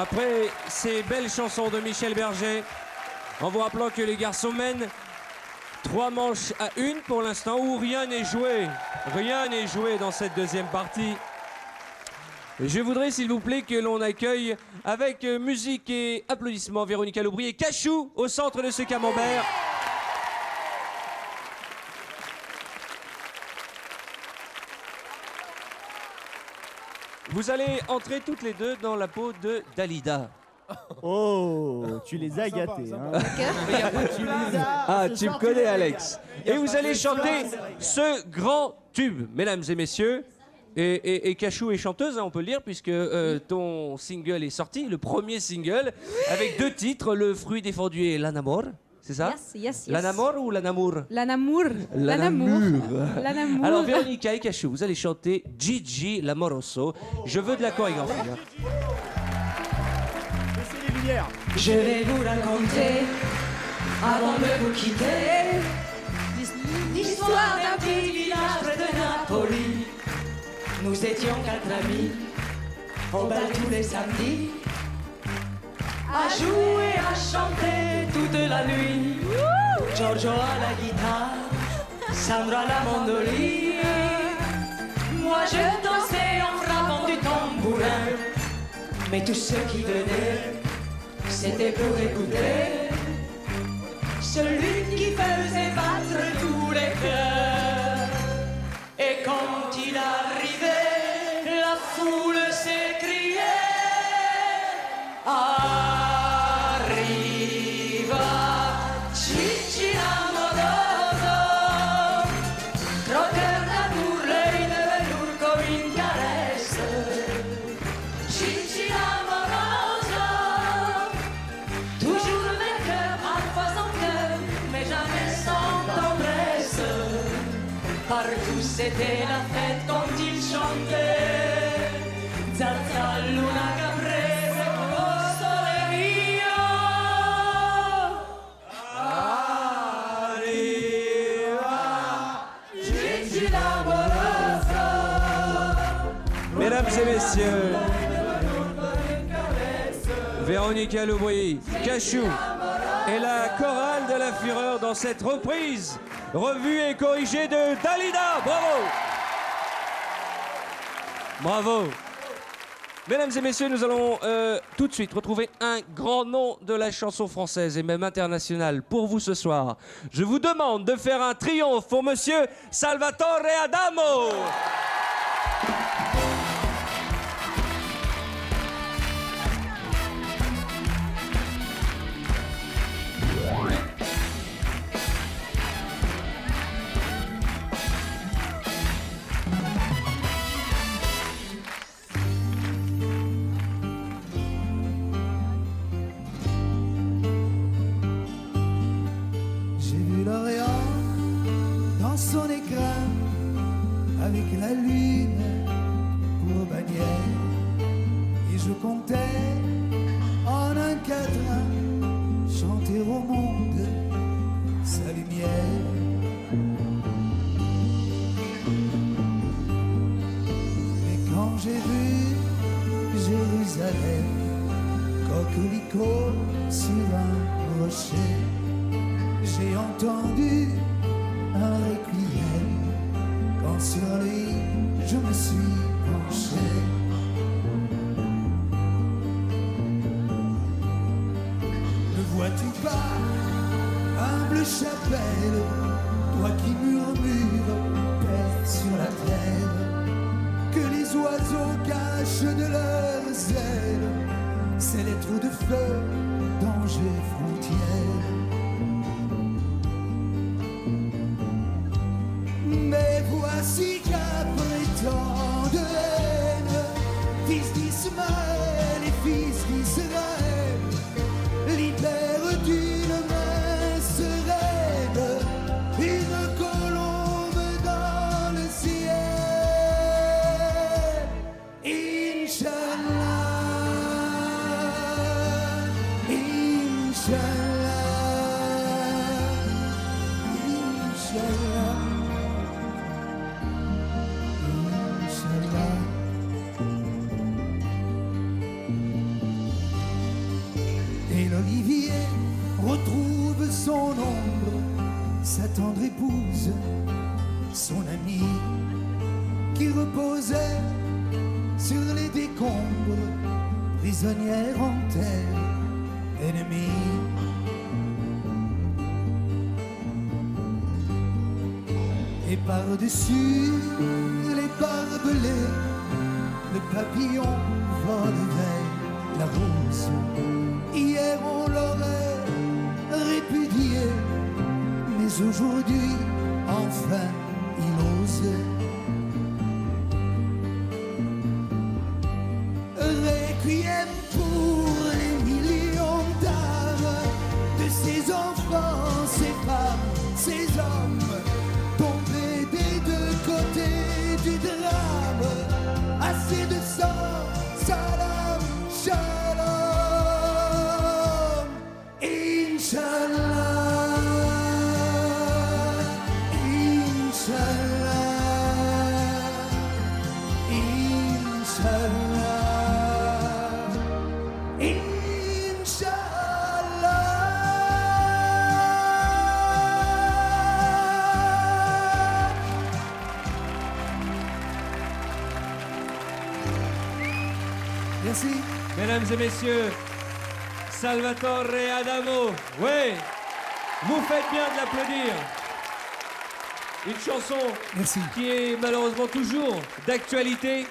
Après ces belles chansons de Michel Berger, en vous rappelant que les garçons mènent 3 manches à 1 pour l'instant, où rien n'est joué. Rien n'est joué dans cette deuxième partie. Je voudrais, s'il vous plaît, que l'on accueille avec musique et applaudissements Véronica Loubry et Cachou au centre de ce camembert. Vous allez entrer toutes les deux dans la peau de Dalida. Oh, tu les as gâtés. Hein. Ah, tu me connais, Alex. Et vous allez chanter ce grand tube, mesdames et messieurs. Et Cachou est chanteuse, hein, on peut le dire, puisque ton single est sorti, le premier single, avec 2 titres, Le fruit défendu et L'Anamour. C'est ça? Yes. L'Anamour ou L'Anamour? L'Anamour. Alors, Véronica et Cachou, vous allez chanter Gigi l'Amoroso. Je veux de la chorégraphie. Hein. Je vais vous raconter, avant de vous quitter, l'histoire d'un petit village près de Napoli. Nous étions 4 amis, au bal tous les samedis, à jouer, à chanter toute la nuit. Giorgio à la guitare, Sandra à la mandoline. Moi je dansais en frappant du tambourin, mais tous ceux qui venaient, c'était pour écouter celui qui faisait battre tous les cœurs. Et quand il arrivait, la foule s'écriait: Arriva Gigi l'amoroso, croqueur d'amour, l'œil de velours comme une caresse. Gigi l'amoroso, toujours vainqueur, parfois sans cœur, mais jamais sans tendresse. Partout c'était la fête quand il chantait Zazza Luna Caprese, oh sole mio. Arriva Gigi l'amoroso. Mesdames et messieurs, Véronica Loubry, Cachou et la chorale de la fureur dans cette reprise revue et corrigée de Dalida. Bravo! Bravo! Mesdames et messieurs, nous allons tout de suite retrouver un grand nom de la chanson française et même internationale pour vous ce soir. Je vous demande de faire un triomphe pour monsieur Salvatore Adamo. Dans son écran, avec la lune pour bannière, et je comptais en un quatrain chanter au monde sa lumière. Mais quand j'ai vu Jérusalem, coquelicot sur un rocher, j'ai entendu un requiem, quand sur lui je me suis penché. Ne vois-tu pas, humble chapelle, toi qui murmures paix sur la terre, que les oiseaux cachent de leurs ailes ces lettres de feu, danger, frontière. reposait sur les décombres, prisonnière en terre ennemie. Et par-dessus les barbelés, le papillon vole vers la rose. Hier on l'aurait répudié, mais aujourd'hui, enfin, il ose. Requiem pour les millions d'âmes de ces enfants, ces femmes, ces hommes tombés des deux côtés du drame. Assez de sang, salam, shalom, Inch'Allah, Inch'Allah, Inch'Allah. Merci. Mesdames et messieurs, Salvatore Adamo. Oui, vous faites bien de l'applaudir. Une chanson qui est malheureusement toujours d'actualité.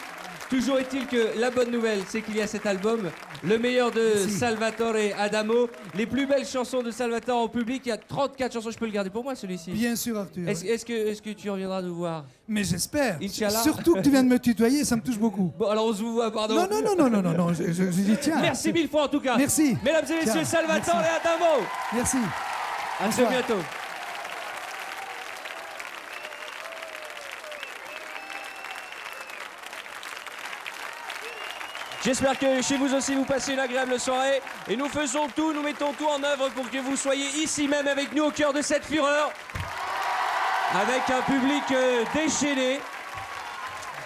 Toujours est-il que la bonne nouvelle, c'est qu'il y a cet album, le meilleur de Salvatore Adamo. Les plus belles chansons de Salvatore en public. Il y a 34 chansons. Je peux le garder pour moi, celui-ci? Bien sûr, Arthur. Est-ce que tu reviendras nous voir? Mais j'espère. Inch'Allah. Surtout que tu viens de me tutoyer, ça me touche beaucoup. Bon, alors on se vous voit, pardon. Non, je dis tiens. Merci mille fois en tout cas. Merci. Mesdames et messieurs, Salvatore Adamo. Merci. À très bientôt. J'espère que chez vous aussi vous passez une agréable soirée et nous faisons tout, nous mettons tout en œuvre pour que vous soyez ici même avec nous au cœur de cette fureur, avec un public déchaîné,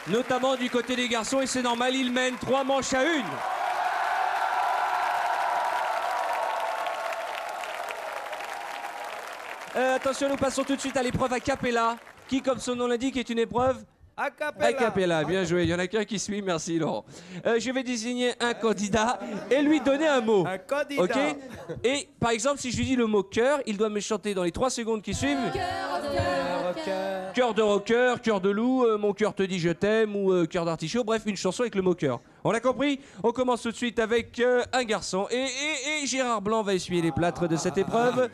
notamment du côté des garçons, et c'est normal, ils mènent 3 manches à 1. Attention, nous passons tout de suite à l'épreuve a cappella, qui, comme son nom l'indique, est une épreuve a cappella. Bien joué. Il y en a qu'un qui suit. Merci, Laurent. Je vais désigner un candidat et lui donner un mot. Un candidat. OK? Et par exemple, si je lui dis le mot cœur, il doit me chanter dans les 3 secondes qui suivent. Cœur de rocker, cœur de loup, mon cœur te dit je t'aime ou cœur d'artichaut. Bref, une chanson avec le mot cœur. On l'a compris? On commence tout de suite avec un garçon. Et Gérard Blanc va essuyer les plâtres de cette épreuve.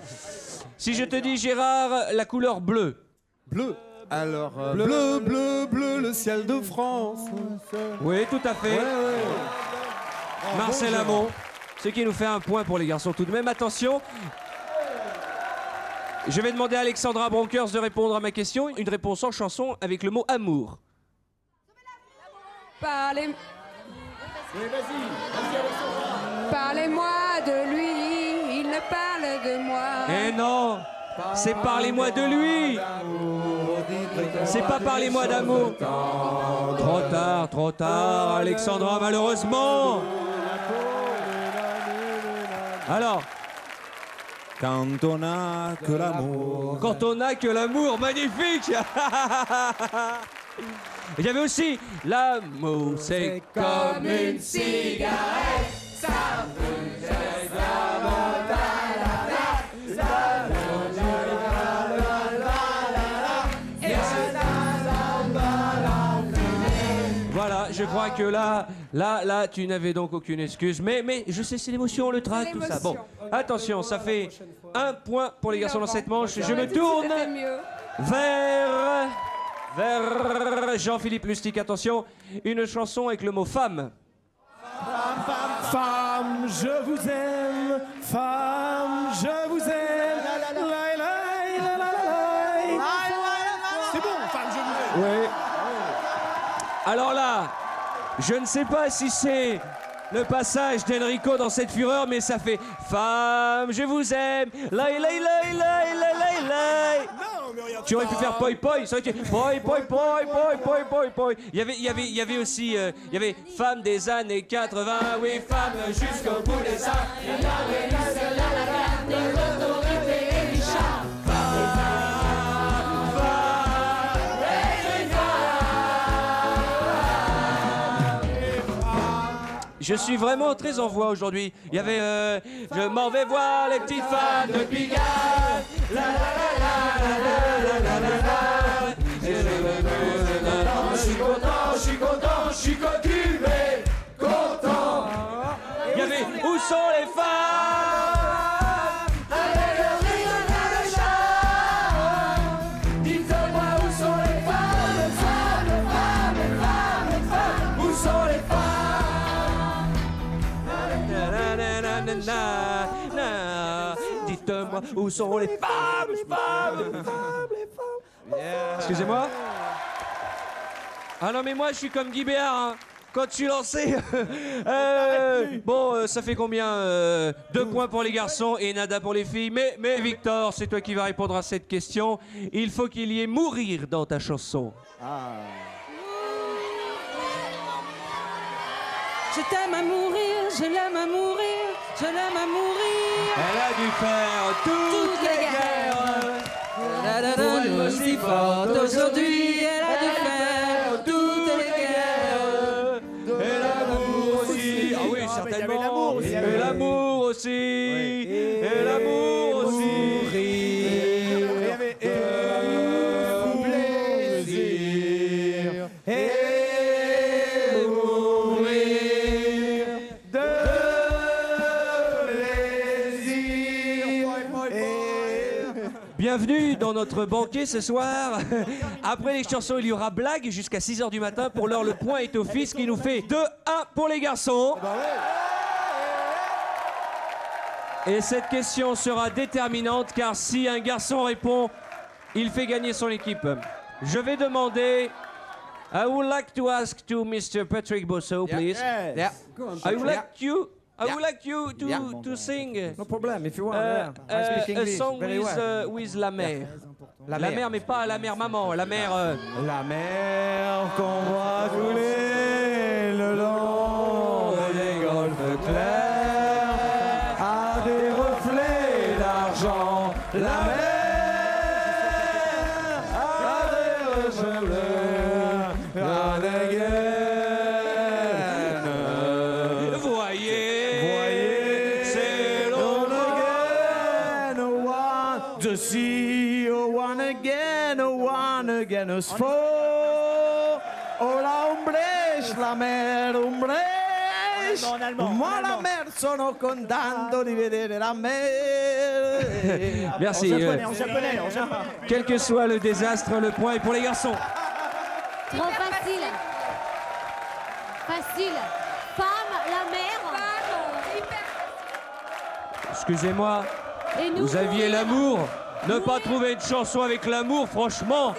Si je te dis, Gérard, la couleur bleue. Bleu. Alors, bleu, bleu, bleu, le ciel de France. Oui, tout à fait. Marcel Amont, ce qui nous fait un point pour les garçons tout de même. Attention, je vais demander à Alexandra Bronkers de répondre à ma question. Une réponse en chanson avec le mot amour. Parlez-moi de lui, il ne parle de moi. Eh non, c'est parlez-moi de lui. C'est pas parlez-moi d'amour. Trop tard, Alexandra, malheureusement. Alors, quand on n'a que l'amour. Quand on n'a que l'amour, magnifique. Il y avait aussi l'amour, c'est comme une cigarette, ça brûle Voilà, je crois que là, tu n'avais donc aucune excuse. Mais je sais, c'est l'émotion, le trac, tout ça. Bon, attention, ça fait 1 point pour les garçons dans cette manche. Je me tourne vers Jean-Philippe Lustig. Attention, une chanson avec le mot femme. Femme, je vous aime. Femme, je vous aime. C'est bon, femme, je vous aime. Oui. Alors là, je ne sais pas si c'est le passage d'Enrico dans cette fureur, mais ça fait femme, je vous aime. Tu aurais pu faire poi poi, ça aurait été poi. Il y avait aussi femme des années 80, oui, femme jusqu'au bout des années. De l'autorité et du charme. Je suis vraiment très en voix aujourd'hui. Il y avait je m'en vais voir les petites femmes de Pigalle. La la la la la la la la la. Je suis content, je suis content, je suis cocu, mais content. Il y avait où sont les femmes? Avec le rire et le charme. Dites-moi où sont les femmes, les femmes, les femmes, les femmes, les femmes. Où sont les femmes? Dites-moi où sont les femmes, les femmes, les femmes, les femmes. Excusez-moi. Ah non mais moi je suis comme Guy Béard, hein. Quand je suis lancé, ça fait combien 2 points pour les garçons et nada pour les filles. Mais Victor, c'est toi qui vas répondre à cette question. Il faut qu'il y ait mourir dans ta chanson. Je t'aime à mourir, je l'aime à mourir, je l'aime à mourir. Elle a dû faire toutes les guerres. Pour être aussi forte aujourd'hui, elle a dû faire toutes les guerres. Et l'amour aussi. Ah oui, certainement. Et l'amour aussi. Et l'amour aussi. Bienvenue dans notre banquet ce soir. Après les chansons, il y aura blague jusqu'à 6h du matin. Pour l'heure, le point est au fisc qui nous fait 2-1 pour les garçons. Et cette question sera déterminante car si un garçon répond, il fait gagner son équipe. Je vais demander... I would like to ask to Mr. Patrick Bosso, please. Yeah. I would like you to sing. No problem, if you want. I speak A English song very well. with la mer. La La mer. mer, mais pas la mer maman, la mer. La mer qu'on voit couler le long des golfes clairs a des reflets d'argent. La mer a des reflets d'argent. Voyez, c'est l'eau again, one to see, one again, us four. Oh la ombrech, la mer ombrech. Moi la mer sono contento di vedere la mer. Merci. En japonais. Quel que soit le désastre, le point est pour les garçons. Trop facile. Facile. Femme, la mer. Excusez-moi, Et nous, vous aviez l'amour. Ne pas trouver une chanson avec l'amour, franchement.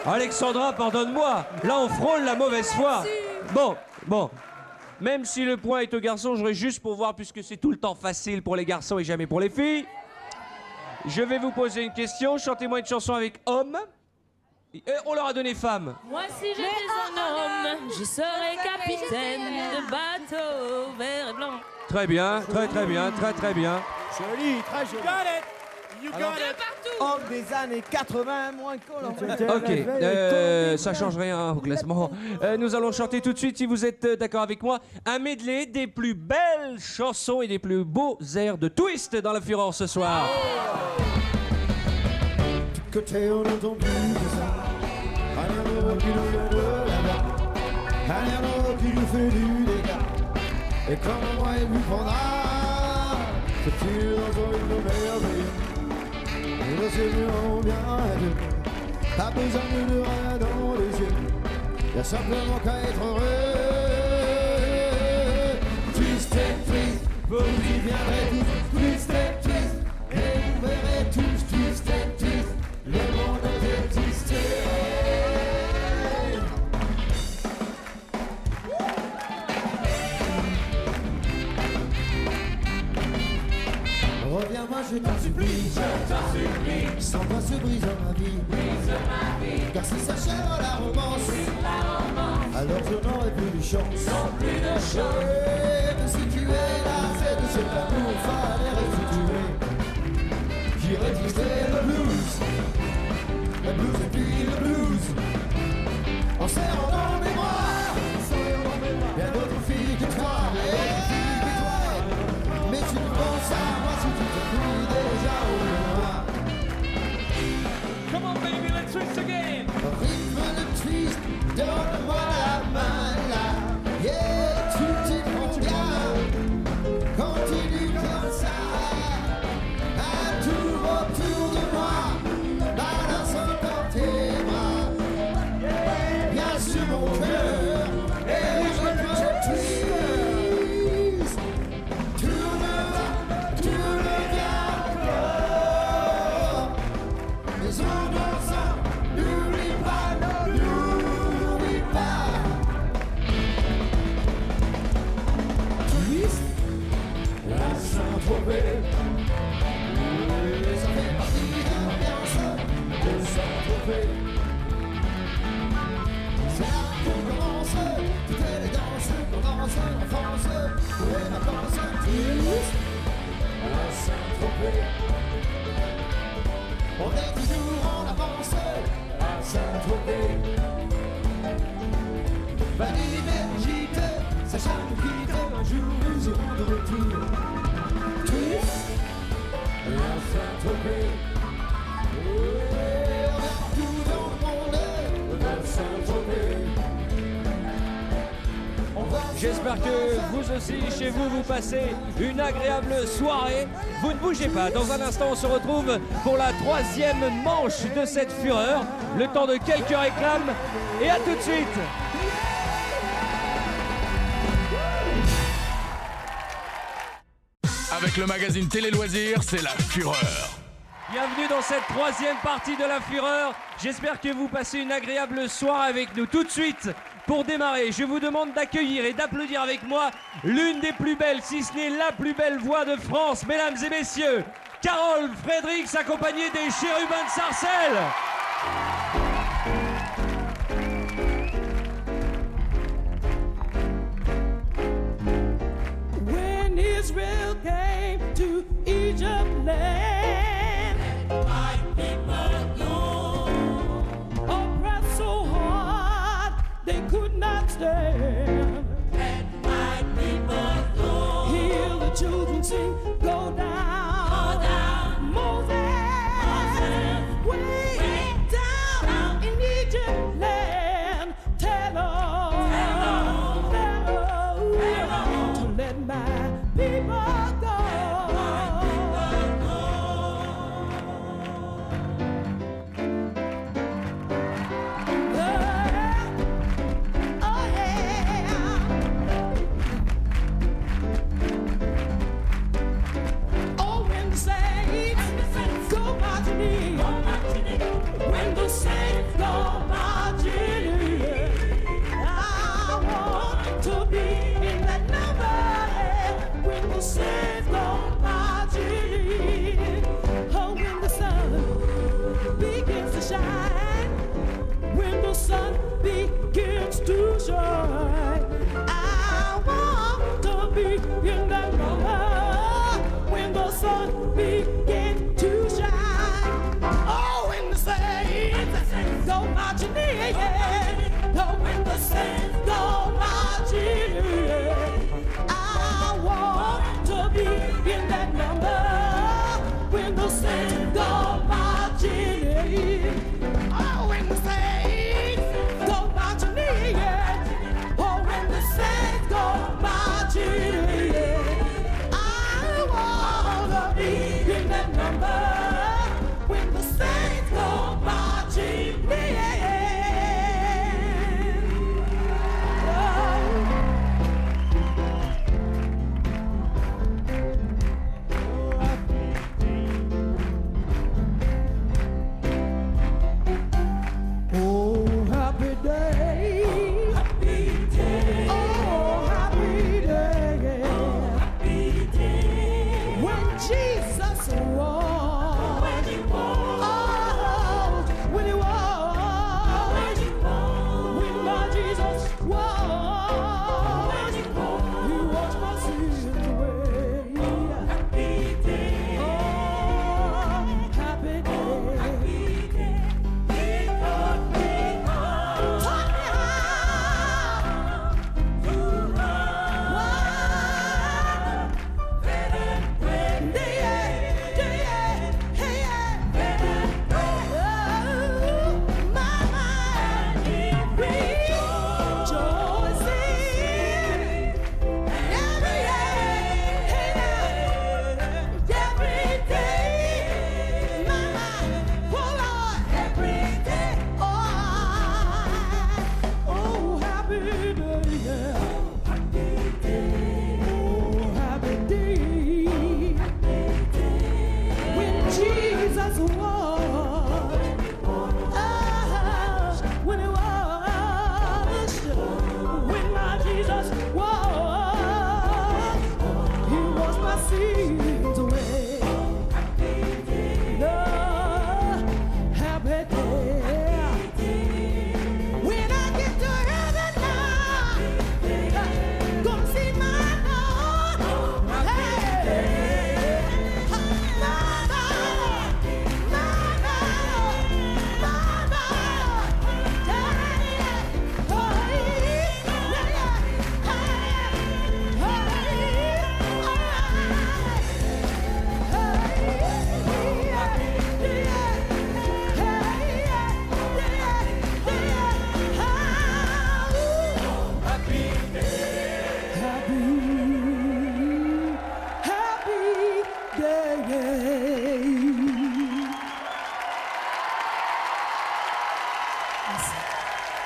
Alexandra, pardonne-moi. Là, on frôle la mauvaise foi. Bon. Même si le point est aux garçons, j'aurais juste pour voir, puisque c'est tout le temps facile pour les garçons et jamais pour les filles. Je vais vous poser une question. Chantez-moi une chanson avec homme. Et on leur a donné femme. Moi, si j'étais un homme, je serais capitaine de bateau vert et blanc. Très bien, très bien. Joli, très joli. You got it. Homme des années 80, moins collant. Ok, ça change rien au classement. Nous allons chanter tout de suite, si vous êtes d'accord avec moi, un medley des plus belles chansons et des plus beaux airs de twist dans la Fureur ce soir. Côté on n'entend plus que ça. Rien qui nous vient de là-bas. Rien qui nous fait du dégât. Et comme moi il lui prendra, que tu entends une merveille. Et le Seigneur bien à Dieu. Pas besoin de rien dans les yeux. Y'a simplement qu'à être heureux. Twist and twist, vous y viendrez tous. Twist and twist, et vous verrez tous. Twist and twist, le monde est twisté. Reviens-moi, je t'en supplie. Sans toi se brise ma vie. Car si s'achève la romance, alors je n'aurai plus de chance. Et si tu es là, c'est de cet amour, fallait restituer. Qui résistait le blues et puis le blues. En serrant dans mes bras, bien d'autres filles que toi. Les vacances tous à Saint-Tropez. On est toujours en avance à Saint-Tropez. Vanille Brigitte, Sacha nous quitte. Un jour nous irons de retour. Tous à Saint-Tropez. Tout dans le monde à Saint-Tropez. J'espère que vous aussi, chez vous, vous passez une agréable soirée. Vous ne bougez pas. Dans un instant, on se retrouve pour la 3e manche de cette fureur. Le temps de quelques réclames. Et à tout de suite. Avec le magazine Télé Loisirs, c'est la fureur. Bienvenue dans cette 3e partie de la fureur. J'espère que vous passez une agréable soirée avec nous. Tout de suite, pour démarrer, je vous demande d'accueillir et d'applaudir avec moi l'une des plus belles, si ce n'est la plus belle voix de France, mesdames et messieurs, Carole Fredericks, accompagnée des Chérubins de Sarcelles. When Israel came to Egypt land, my people go oppressed so hard they could not stand. Let my people go. Hear the children sing, go down, go down. Moses, way down in Egypt land. Tell them, to let my people go.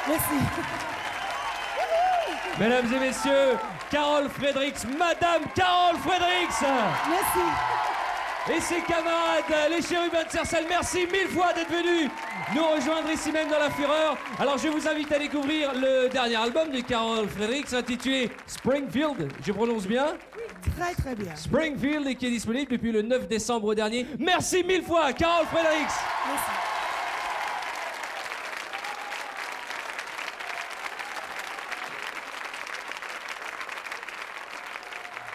Merci. Mesdames et messieurs, Carole Fredericks, Madame Carole Fredericks. Merci. Et ses camarades, les chérubins de Sarcelles, merci mille fois d'être venus nous rejoindre ici même dans la Fureur. Alors je vous invite à découvrir le dernier album de Carole Fredericks intitulé Springfield, je prononce bien? Oui, très très bien. Springfield et qui est disponible depuis le 9 décembre dernier. Merci mille fois, Carole Fredericks. Merci.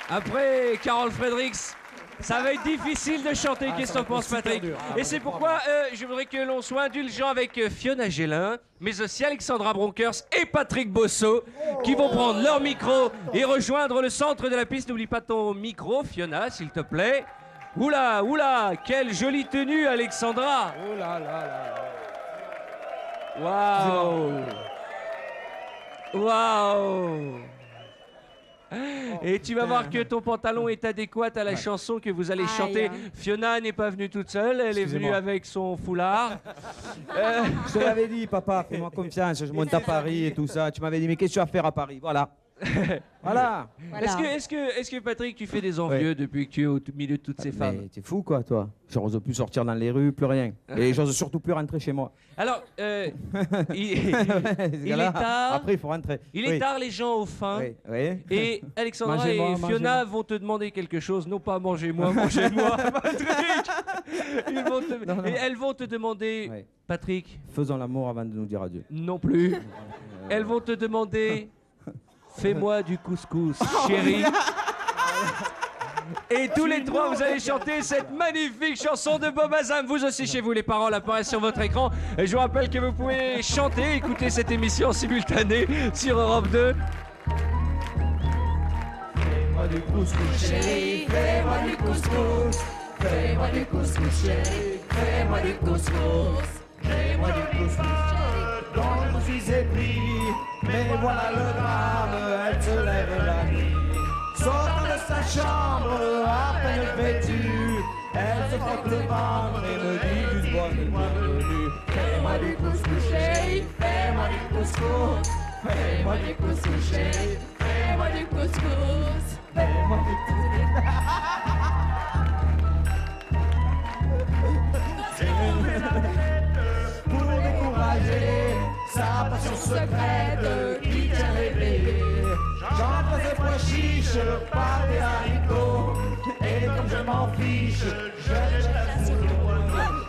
Après Carole Fredericks, ça va être difficile de chanter. Qu'est-ce que t'en penses, Patrick? Et c'est pourquoi je voudrais que l'on soit indulgent avec Fiona Gélin, mais aussi Alexandra Bronkers et Patrick Bosso, qui vont prendre leur micro et rejoindre le centre de la piste. N'oublie pas ton micro, Fiona, s'il te plaît. Oula, oula, quelle jolie tenue, Alexandra. Oh là là là. Waouh. Waouh. Et tu vas voir que ton pantalon est adéquat à la chanson que vous allez chanter. Fiona n'est pas venue toute seule, elle est venue avec son foulard. Je te l'avais dit, papa, fais-moi confiance, je monte à Paris et tout ça. Tu m'avais dit, mais qu'est-ce que tu vas faire à Paris? Voilà. Voilà. Est-ce que Patrick, tu fais des envieux depuis que tu es au milieu de toutes ces femmes? Mais t'es fou, quoi, toi. J'ose plus sortir dans les rues, plus rien. Et j'ose surtout plus rentrer chez moi. Alors, il est tard. Après, il faut rentrer. Il est tard, les gens ont faim. Oui. Et Alexandra et Fiona vont te demander quelque chose. Non pas mangez-moi, mangez-moi, Patrick. Elles vont te demander, Patrick. Faisons l'amour avant de nous dire adieu. Non plus. Elles vont te demander, fais-moi du couscous, chérie. Et tous les trois, vous allez chanter cette magnifique chanson de Bob Azam. Vous aussi, chez vous, les paroles apparaissent sur votre écran. Et je vous rappelle que vous pouvez chanter, écouter cette émission en simultané sur Europe 2. Fais-moi du couscous, chérie, fais-moi du couscous. Fais-moi du couscous, chérie, fais-moi du couscous. Fais-moi du couscous, dont je suis épris. Mais voilà le drame, elle se lève la nuit. Sortant de sa chambre, à peine vêtue, elle se frotte le ventre et me dit d'une voix bienvenue. Fais-moi du couscous, chérie, fais-moi du couscous. Fais-moi du couscous, chérie, fais-moi du couscous. Fais-moi du couscous. Pour décourager sa passion secrète qui tient réveillé. J'entre ses pois chiches par des haricots. Et comme je m'en fiche, je jette sur le poing.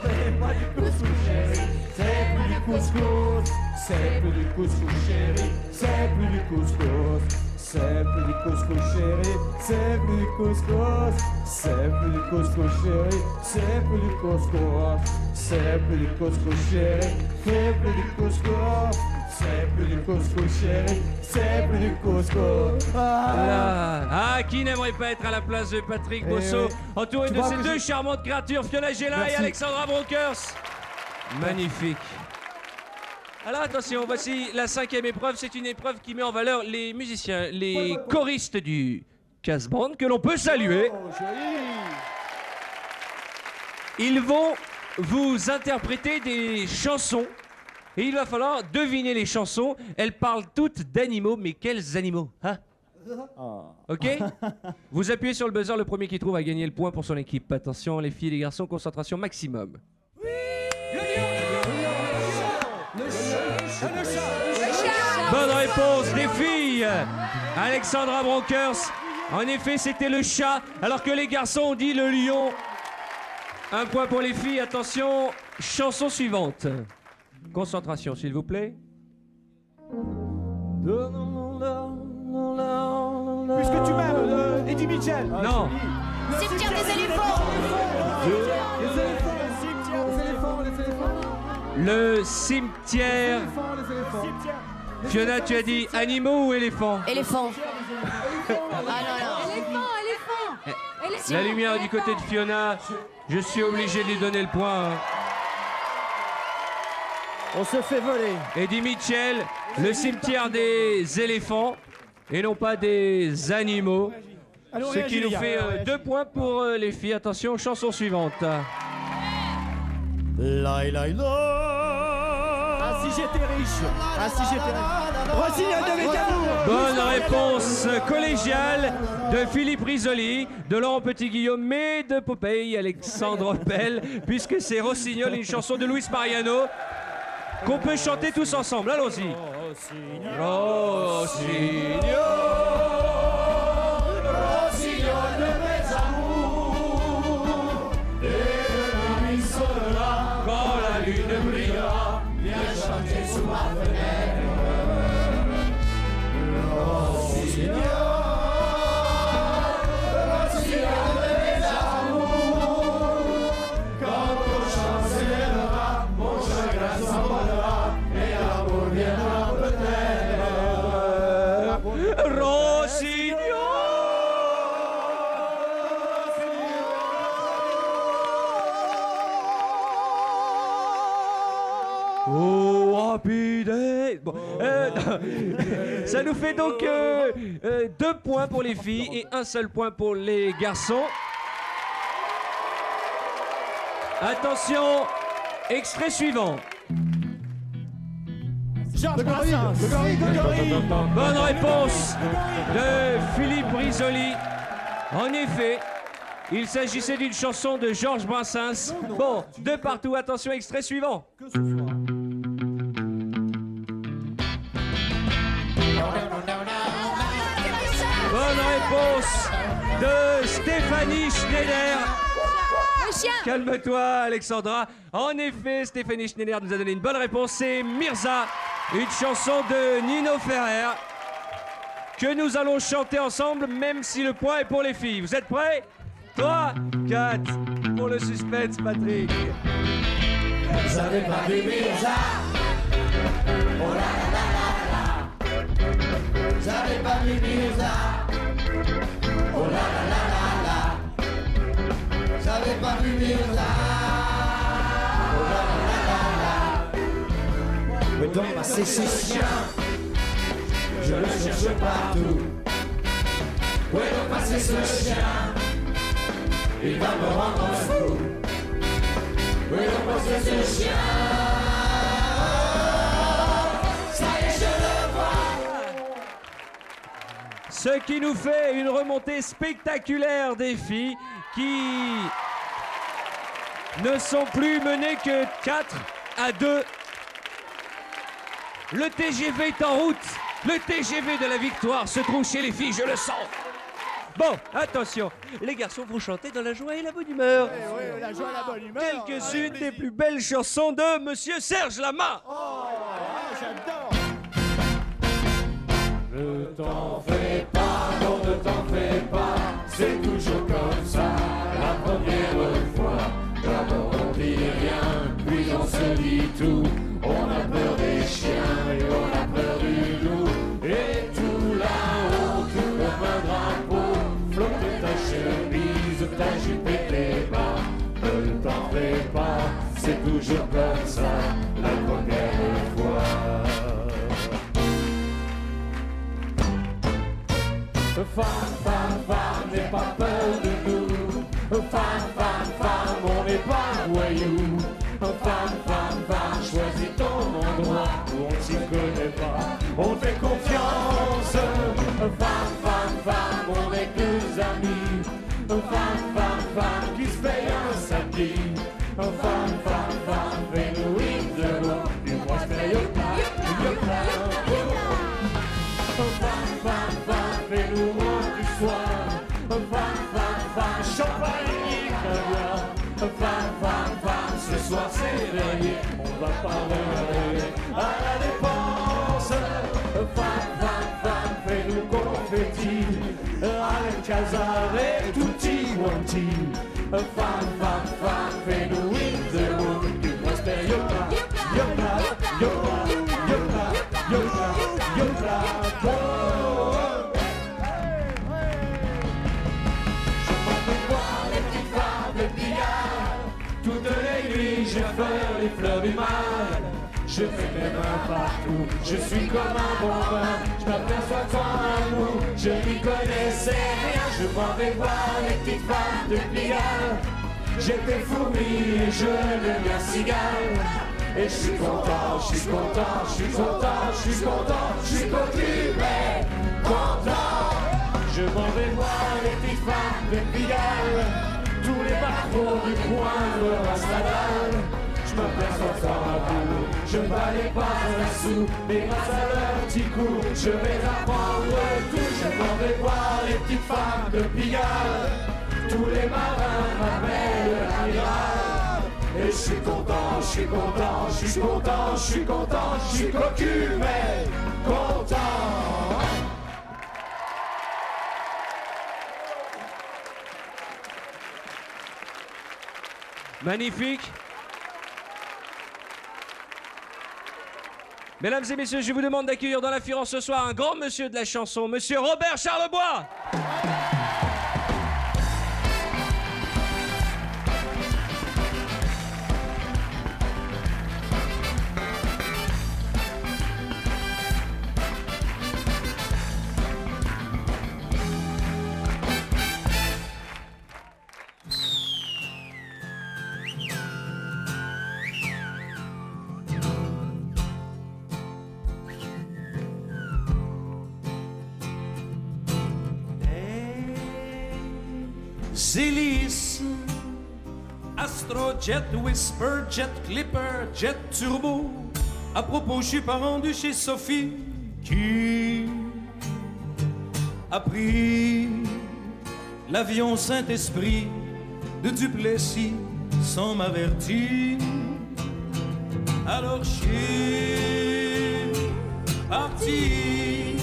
Fais-moi du couscous, chérie, c'est plus du couscous. C'est plus du couscous, chérie, c'est plus du couscous. C'est plus du couscous, chérie, c'est plus du couscous. C'est plus du couscous, chérie, c'est plus du couscous. C'est plus du couscous, chérie, c'est plus du couscous. C'est plus du couscous, chérie, c'est plus du couscous. Qui n'aimerait pas être à la place de Patrick Bosso, entouré de ces deux charmantes créatures, Fiona Gélin et Alexandra Bronkers. Magnifique. Alors attention, voici la 5e épreuve. C'est une épreuve qui met en valeur les musiciens, les choristes du Casse Band que l'on peut saluer. Ils vont vous interpréter des chansons et il va falloir deviner les chansons. Elles parlent toutes d'animaux, mais quels animaux, hein? Ok? Vous appuyez sur le buzzer, le premier qui trouve a gagné le point pour son équipe. Attention les filles et les garçons, concentration maximum. Bonne réponse des filles. Alexandra Bronkers. En effet, c'était le chat, alors que les garçons ont dit le lion. Un point pour les filles. Attention, chanson suivante. Concentration, s'il vous plaît. Puisque tu m'aimes, Eddie Mitchell. Non. Cimetière des éléphants. Le cimetière. Fiona, tu as dit animaux ou éléphants? Éléphant. Ah non. Éléphant. La lumière du côté de Fiona. Je suis obligé de lui donner le point. On se fait voler. Eddie Mitchell, le cimetière des éléphants et non pas des animaux. Allons, ce qui nous fait 2 points pour les filles. Attention, chanson suivante. La la la. Ah, si j'étais riche. Ah, si j'étais riche. Rossignol de Mécamour. Bonne réponse collégiale de Philippe Risoli, de Laurent Petit-Guillaume, mais de Popeye Alexandre Pell, puisque c'est Rossignol, une chanson de Luis Mariano qu'on peut chanter tous ensemble. Allons-y. Rossignol, Rossignol de mes amours, et la nuit sonnera quand la lune brillera, viens chanter sous ma fenêtre. Rossignol, Rossignol de mes amours, quand ton chant s'élèvera, mon chagrin s'envolera, et l'amour viendra peut-être. Rossignol. Oh, rapide. Bon, ça nous fait donc 2 points pour les filles et 1 seul point pour les garçons. Attention, extrait suivant. Georges Brassens. Bonne réponse de Philippe Risoli. En effet, il s'agissait d'une chanson de Georges Brassens. Bon, de partout, attention, extrait suivant. Bonne réponse de Stéphanie Schneider. Calme-toi, Alexandra. En effet, Stéphanie Schneider nous a donné une bonne réponse. C'est Mirza, une chanson de Nino Ferrer que nous allons chanter ensemble, même si le point est pour les filles. Vous êtes prêts? 3, 4, pour le suspense, Patrick. Vous avez pas vu Mirza? Oh là là là là là. Vous avez pas vu Mirza? Oh là là là là là. Vous avez pas vu Mirza? Oh là là là là là. Où est donc passé ce chien? Je le cherche partout. Où est donc passé ce chien? Il va me rendre fou. Où est donc passé ce chien? Ça y est, je le vois. Ce qui nous fait une remontée spectaculaire des filles qui ne sont plus menées que 4-2. Le TGV est en route. Le TGV de la victoire se trouve chez les filles, je le sens. Bon, attention, les garçons vont chanter dans la joie et la bonne humeur. Oui, la joie et la bonne humeur. Quelques-unes des plus belles chansons de Monsieur Serge Lama. Oh, j'adore. Ne t'en fais pas, non, ne t'en fais pas, c'est toujours comme ça. La première fois, d'abord on dit rien, puis on se dit tout. On a peur des chiens et on a peur du loup. Et tout là-haut, tout comme un drapeau, flotte ta chemise, ta jupe et tes bas. Ne t'en fais pas, c'est toujours comme ça, la première fois. Femme, n'aie pas peur de nous. Femme, on n'est pas voyous. Femme, choisis ton endroit où on s'y connaît pas. On fait confiance. Femme, on est que amis. Femme, qui se paye un samedi. Femme, fais-nous une de l'eau. Du moins, c'est Yopla. Femme, fais-nous moins du soir. Femme, champagne et caviar. Femme, ce soir c'est férié. On va pas regarder à la dépense. Femme, fais-nous confetti. Alcazar et tutti quanti. Femme, fais-nous in the mood. Du moins, c'est Yopla. Je fais les fleurs du mal, je mets mes mains partout, je suis comme un bon vin, je m'aperçois comme un mou, je n'y connaissais rien, je m'en vais voir les petites femmes de Pigalle, j'étais fourmi et je deviens cigale, Et je suis content, je suis content, je suis content, je suis content, je suis cocu, mais content. Je m'en vais voir les petites femmes de Pigalle, tous les patrons du coin de Rastadal. Je m'aperçois dans ma boue, je ne valais pas un sou, mais grâce à leur petit coup, je vais apprendre tout. Je m'en vais voir les petites femmes de Pigalle, tous les marins m'appellent l'amiral. Et je suis content, je suis content, je suis content, je suis content, je suis cocu, mais content. Magnifique. Mesdames et messieurs, je vous demande d'accueillir dans la Firenze ce soir un grand monsieur de la chanson, monsieur Robert Charlebois. Hélice, Astrojet, Whisper, Jet Clipper, Jet Turbo. À propos, je suis pas rendu chez Sophie qui a pris l'avion Saint-Esprit de Duplessis sans m'avertir. Alors je suis parti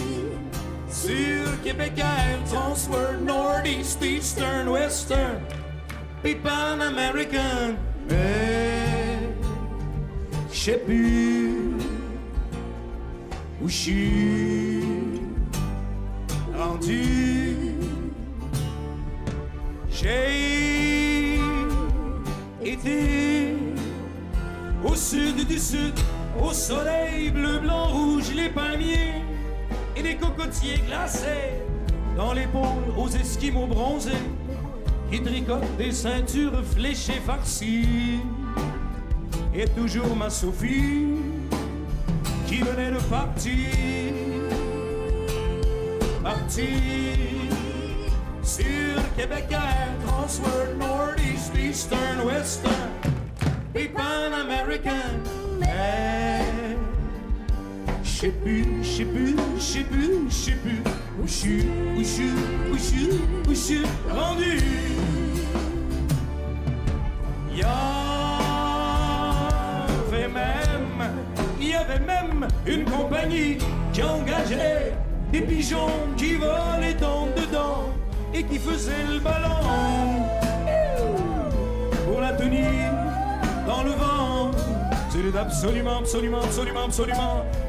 sur Québec Air, Transworld, Northeast, Eastern, Western, puis Pan American. Mais je sais plus où je suis rendu. J'ai été au sud du sud, au soleil bleu, blanc, rouge, les palmiers et des cocotiers glacés dans l'épaule aux esquimaux bronzés qui tricotent des ceintures fléchées farcies. Et toujours ma Sophie qui venait de partir sur Québec Air, Transworld, Northeast, Eastern, Western, et Pan American. Mais je sais plus où je suis rendu. Il y avait même une compagnie qui engageait des pigeons qui volaient dedans et qui faisaient le ballon pour la tenir dans le vent. C'est absolument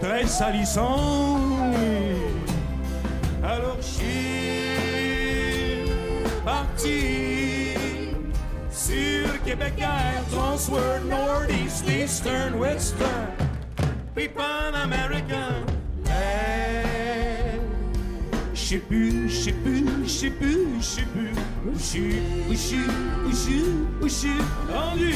très salissant. Alors je suis parti sur Québec Air, Transworld, Northeast, Eastern, Western, puis Pan American. Mais je sais plus où je suis rendu.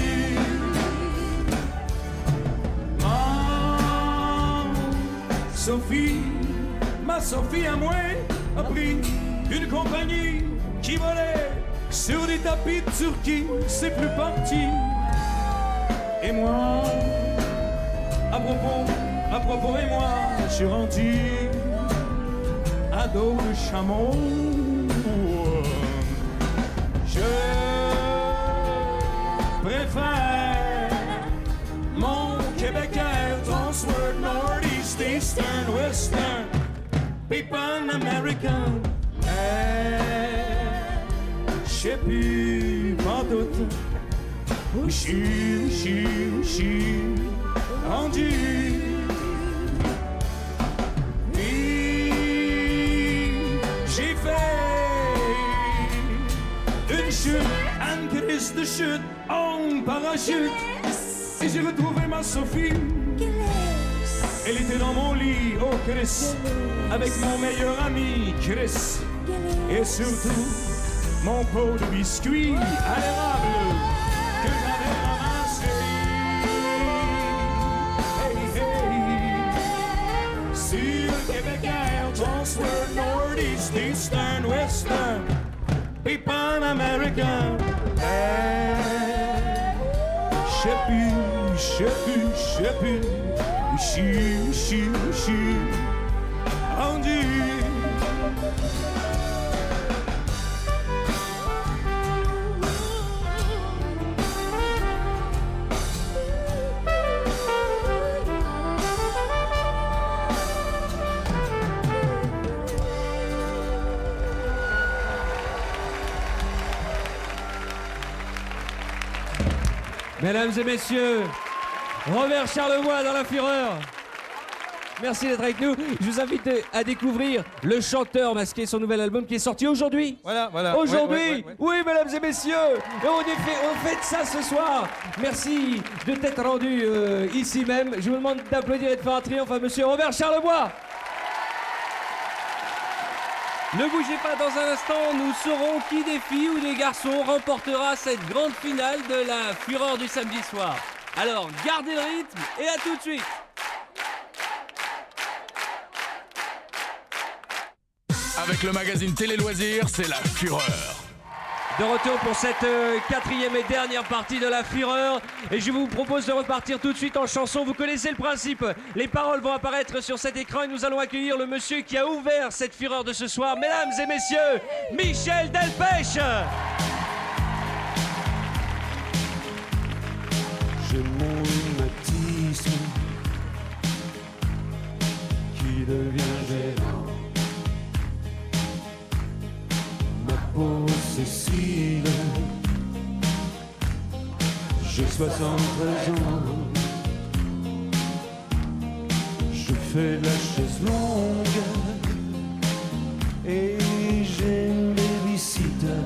Ma Sophie à moi a pris une compagnie qui volait sur des tapis de Turquie, c'est plus parti. Et moi, à propos et moi, je suis rendu à dos de chameau. Je préfère mon Québec Air, Transworld, Northeast, Eastern, Western, puis Pan American. Je sais plus, pas doute, où je suis rendu. Puis j'ai fait une chute, une crise de chute en parachute. Et j'ai retrouvé ma Sophie. Elle était dans mon lit, oh Chris, avec mon meilleur ami Chris. Et surtout, mon pot de biscuits à l'érable que j'avais ramassé. Sud, Québécois, transfer, northeast, eastern, western, people American. Hey, je sais plus, je suis rendu. Mesdames et messieurs, Robert Charlebois dans La Fureur. Merci d'être avec nous. Je vous invite à découvrir Le Chanteur Masqué, son nouvel album qui est sorti aujourd'hui. Voilà. Aujourd'hui, ouais. oui, mesdames et messieurs, et on fête ça ce soir. Merci de t'être rendu ici même. Je vous demande d'applaudir et de faire un triomphe à monsieur Robert Charlebois. Ne bougez pas, dans un instant, nous saurons qui des filles ou des garçons remportera cette grande finale de La Fureur du samedi soir. Alors, gardez le rythme et à tout de suite. Avec le magazine Télé Loisirs, c'est La Fureur. De retour pour cette quatrième et dernière partie de La Fureur. Et je vous propose de repartir tout de suite en chanson. Vous connaissez le principe. Les paroles vont apparaître sur cet écran et nous allons accueillir le monsieur qui a ouvert cette Fureur de ce soir. Mesdames et messieurs, Michel Delpech. J'ai mon rhumatisme qui devient gênant. Ma peau s'essile. J'ai 73 ans. Je fais de la chaise longue et j'ai une babysitter.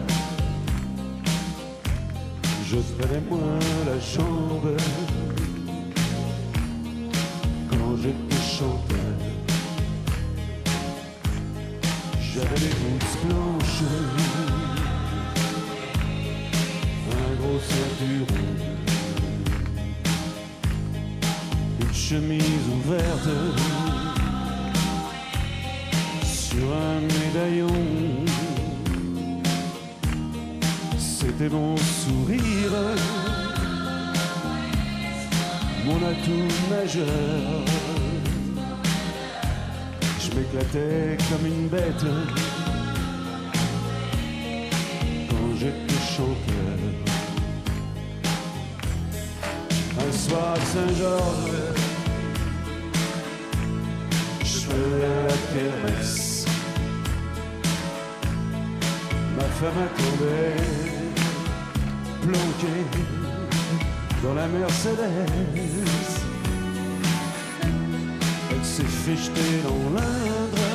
Je prenais moins la jambe quand j'étais chanteur. J'avais des boots blanches, un gros ceinturon, une chemise ouverte sur un médaillon. C'était mon sourire, mon atout majeur. Je m'éclatais comme une bête quand j'étais chanteur. Un soir à Saint-Georges, je faisais la kermesse. Ma femme attendait, planquée dans la Mercedes. Elle s'est fait jeter dans l'Indre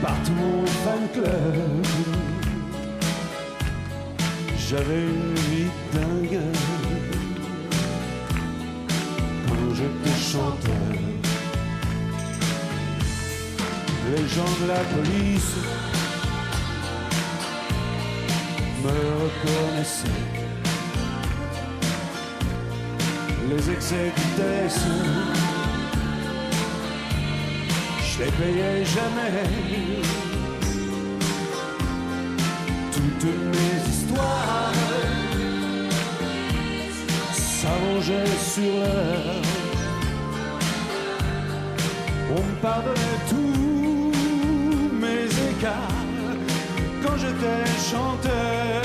par tout mon fan club. J'avais une vie dingue quand j'étais chanteur. Les gens de la police me reconnaissaient. Les excès de vitesse, je les payais jamais. Toutes mes histoires s'arrangeaient sur l'heure. On me pardonnait tous mes écarts quand j'étais chanteur.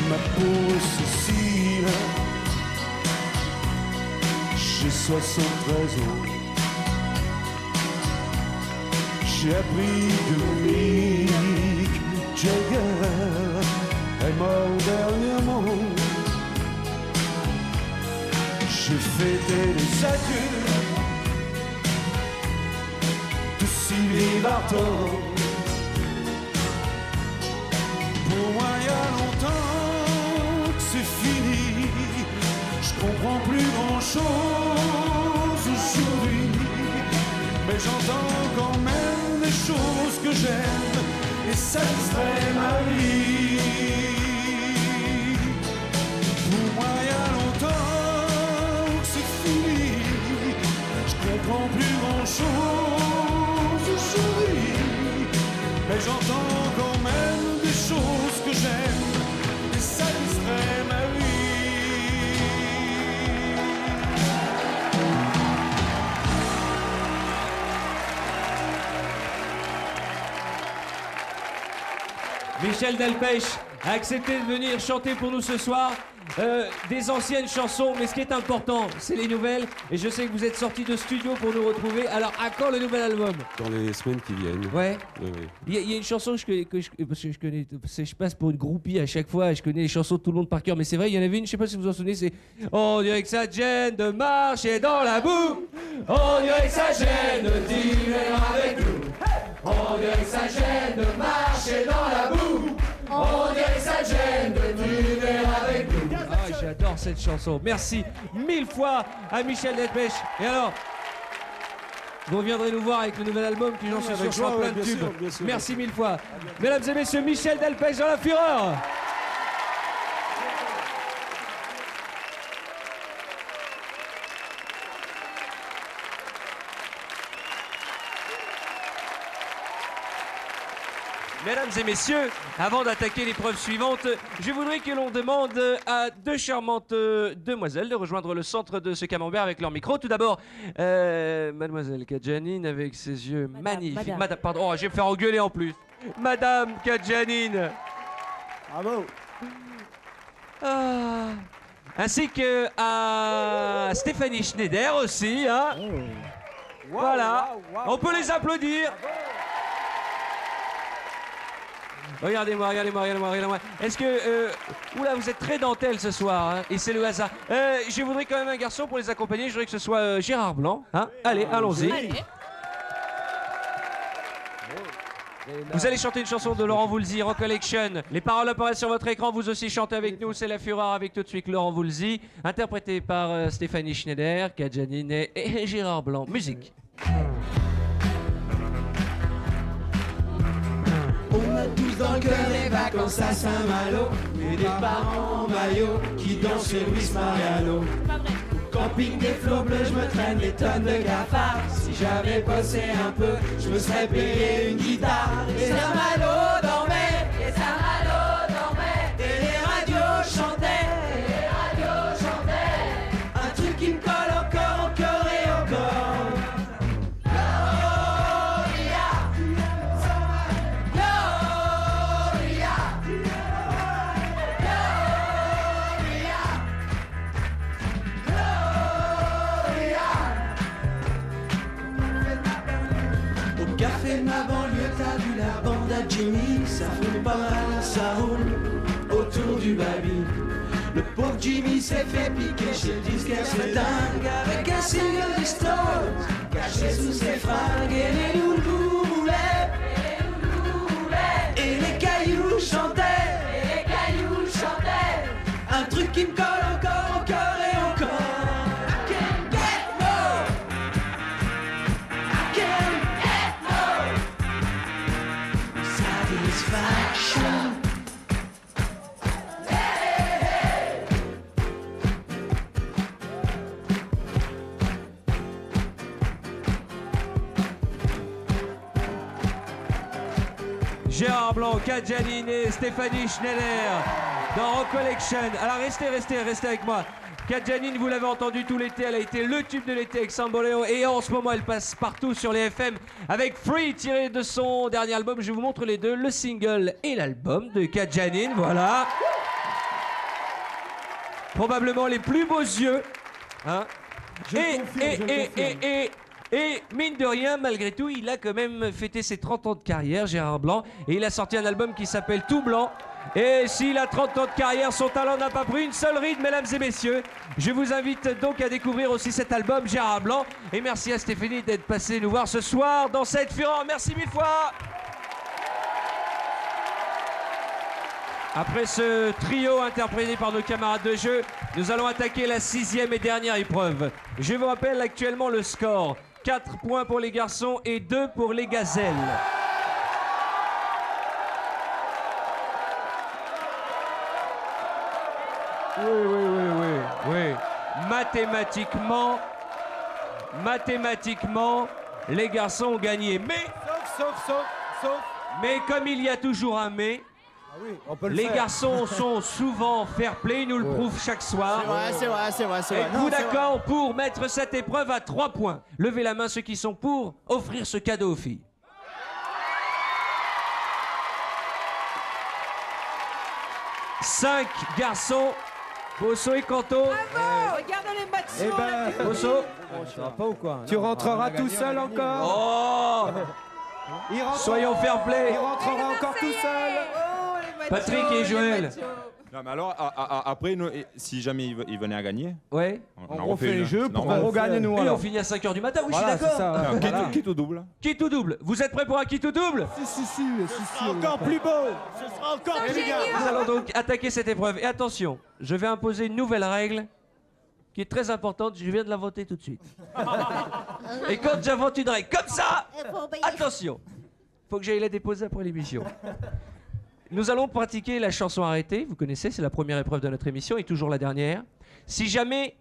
Ma peau Cécile, j'ai 73 ans. J'ai appris que Mick Jagger est mort dernièrement. J'ai fêté les adieux de Sylvie Vartan. Pour moi, il y a longtemps que c'est fini. Je comprends plus grand chose aujourd'hui, mais j'entends quand même des choses que j'aime et ça distrait ma vie. Pour moi, il y a longtemps que c'est fini. Michel Delpech a accepté de venir chanter pour nous ce soir. Des anciennes chansons, mais ce qui est important, c'est les nouvelles. Et je sais que vous êtes sortis de studio pour nous retrouver. Alors, à quand le nouvel album? Dans les semaines qui viennent. Ouais. Oui. Il y a une chanson parce que je connais, je passe pour une groupie à chaque fois. Je connais les chansons de tout le monde par cœur, mais c'est vrai, il y en avait une, je sais pas si vous vous en souvenez, c'est on dirait que ça te gêne de marcher dans la boue. On dirait que ça gêne d'hiver avec nous. On dirait que ça gêne de marcher dans la boue. On dirait que ça gêne de d'hiver avec nous. Ah, j'adore cette chanson. Merci 1000 fois à Michel Delpech. Et alors, vous reviendrez nous voir avec le nouvel album qui, j'en suis sûr, sera plein de tubes. Merci 1000 fois. Mesdames et messieurs, Michel Delpech dans la fureur. Mesdames et messieurs, avant d'attaquer l'épreuve suivante, je voudrais que l'on demande à deux charmantes demoiselles de rejoindre le centre de ce camembert avec leur micro. Tout d'abord, Mademoiselle Kadjanine avec ses yeux magnifiques. Pardon, je vais me faire engueuler en plus. Madame Kadjanine. Bravo. Ainsi que à Stéphanie Schneider aussi. Hein. Voilà, on peut les applaudir. Regardez-moi. Est-ce que... Oula, vous êtes très dentelle ce soir, hein, et c'est le hasard. Je voudrais quand même un garçon pour les accompagner. Je voudrais que ce soit Gérard Blanc. Hein. Allez, allons-y. Vous allez chanter une chanson de Laurent Voulzy, Recollection. Les paroles apparaissent sur votre écran, vous aussi chantez avec nous. C'est La Fureur avec tout de suite Laurent Voulzy, interprété par Stéphanie Schneider, Kadjanine et Gérard Blanc. Musique. On a tous dans le cœur les vacances à Saint-Malo, et des parents en maillot qui dansent chez Luis Mariano. Camping des flots bleus, je me traîne des tonnes de cafards. Si j'avais bossé un peu, je me serais payé une guitare. Et Saint-Malo dormait, et les radios chantaient, un truc qui me colle encore et encore. Café de ma banlieue, t'as vu la bande à Jimmy, ça roule pas mal, ça roule autour du baby. Le pauvre Jimmy s'est fait piquer chez le disquaire, c'est dingue, avec un single des Stones caché sous ses fringues. Et les loulous roulaient, et les cailloux chantaient, un truc qui me colle encore et encore. Gérard Blanc, Kadjanine et Stéphanie Schneider dans Recollection. Alors restez avec moi. Kadjanine, vous l'avez entendu tout l'été, elle a été le tube de l'été avec Samboléon et en ce moment elle passe partout sur les FM avec Free tiré de son dernier album. Je vous montre les deux, le single et l'album de Kadjanine, voilà. Probablement les plus beaux yeux. Hein. Et mine de rien, malgré tout, il a quand même fêté ses 30 ans de carrière, Gérard Blanc, et il a sorti un album qui s'appelle Tout Blanc. Et s'il a 30 ans de carrière, son talent n'a pas pris une seule ride, mesdames et messieurs. Je vous invite donc à découvrir aussi cet album, Gérard Blanc. Et merci à Stéphanie d'être passée nous voir ce soir dans cette fureur. Merci 1000 fois. Après ce trio interprété par nos camarades de jeu, nous allons attaquer la 6e et dernière épreuve. Je vous rappelle actuellement le score. 4 points pour les garçons et 2 pour les gazelles. Oui. Mathématiquement, les garçons ont gagné. Mais, mais comme il y a toujours un mais, les garçons sont souvent fair-play, ils nous le prouvent chaque soir. C'est vrai. Êtes-vous d'accord pour mettre cette épreuve à 3 points? Levez la main ceux qui sont pour offrir ce cadeau aux filles. 5 garçons. Bosso et Canto. Regarde les matchs. Eh ben, Bosso. Ça va pas ou quoi? Tu rentreras tout seul encore. Oh. Soyons fair play. Il rentrera encore tout seul. Patrick et Joël. Non, mais alors, après, si jamais il venait à gagner, ouais. on refait les jeux pour qu'on regagne nous. Et on finit à 5h du matin, oui, voilà, je suis d'accord. Quitte ou double. Quitte ou double. Vous êtes prêts pour un quitte ou double? Si. Encore plus beau. Ce sera encore plus bien. Nous allons donc attaquer cette épreuve. Et attention, je vais imposer une nouvelle règle qui est très importante. Je viens de l'inventer tout de suite. Et quand j'invente une règle comme ça, attention, faut que j'aille la déposer après l'émission. Nous allons pratiquer la chanson arrêtée. Vous connaissez, c'est la première épreuve de notre émission et toujours la dernière. Si jamais,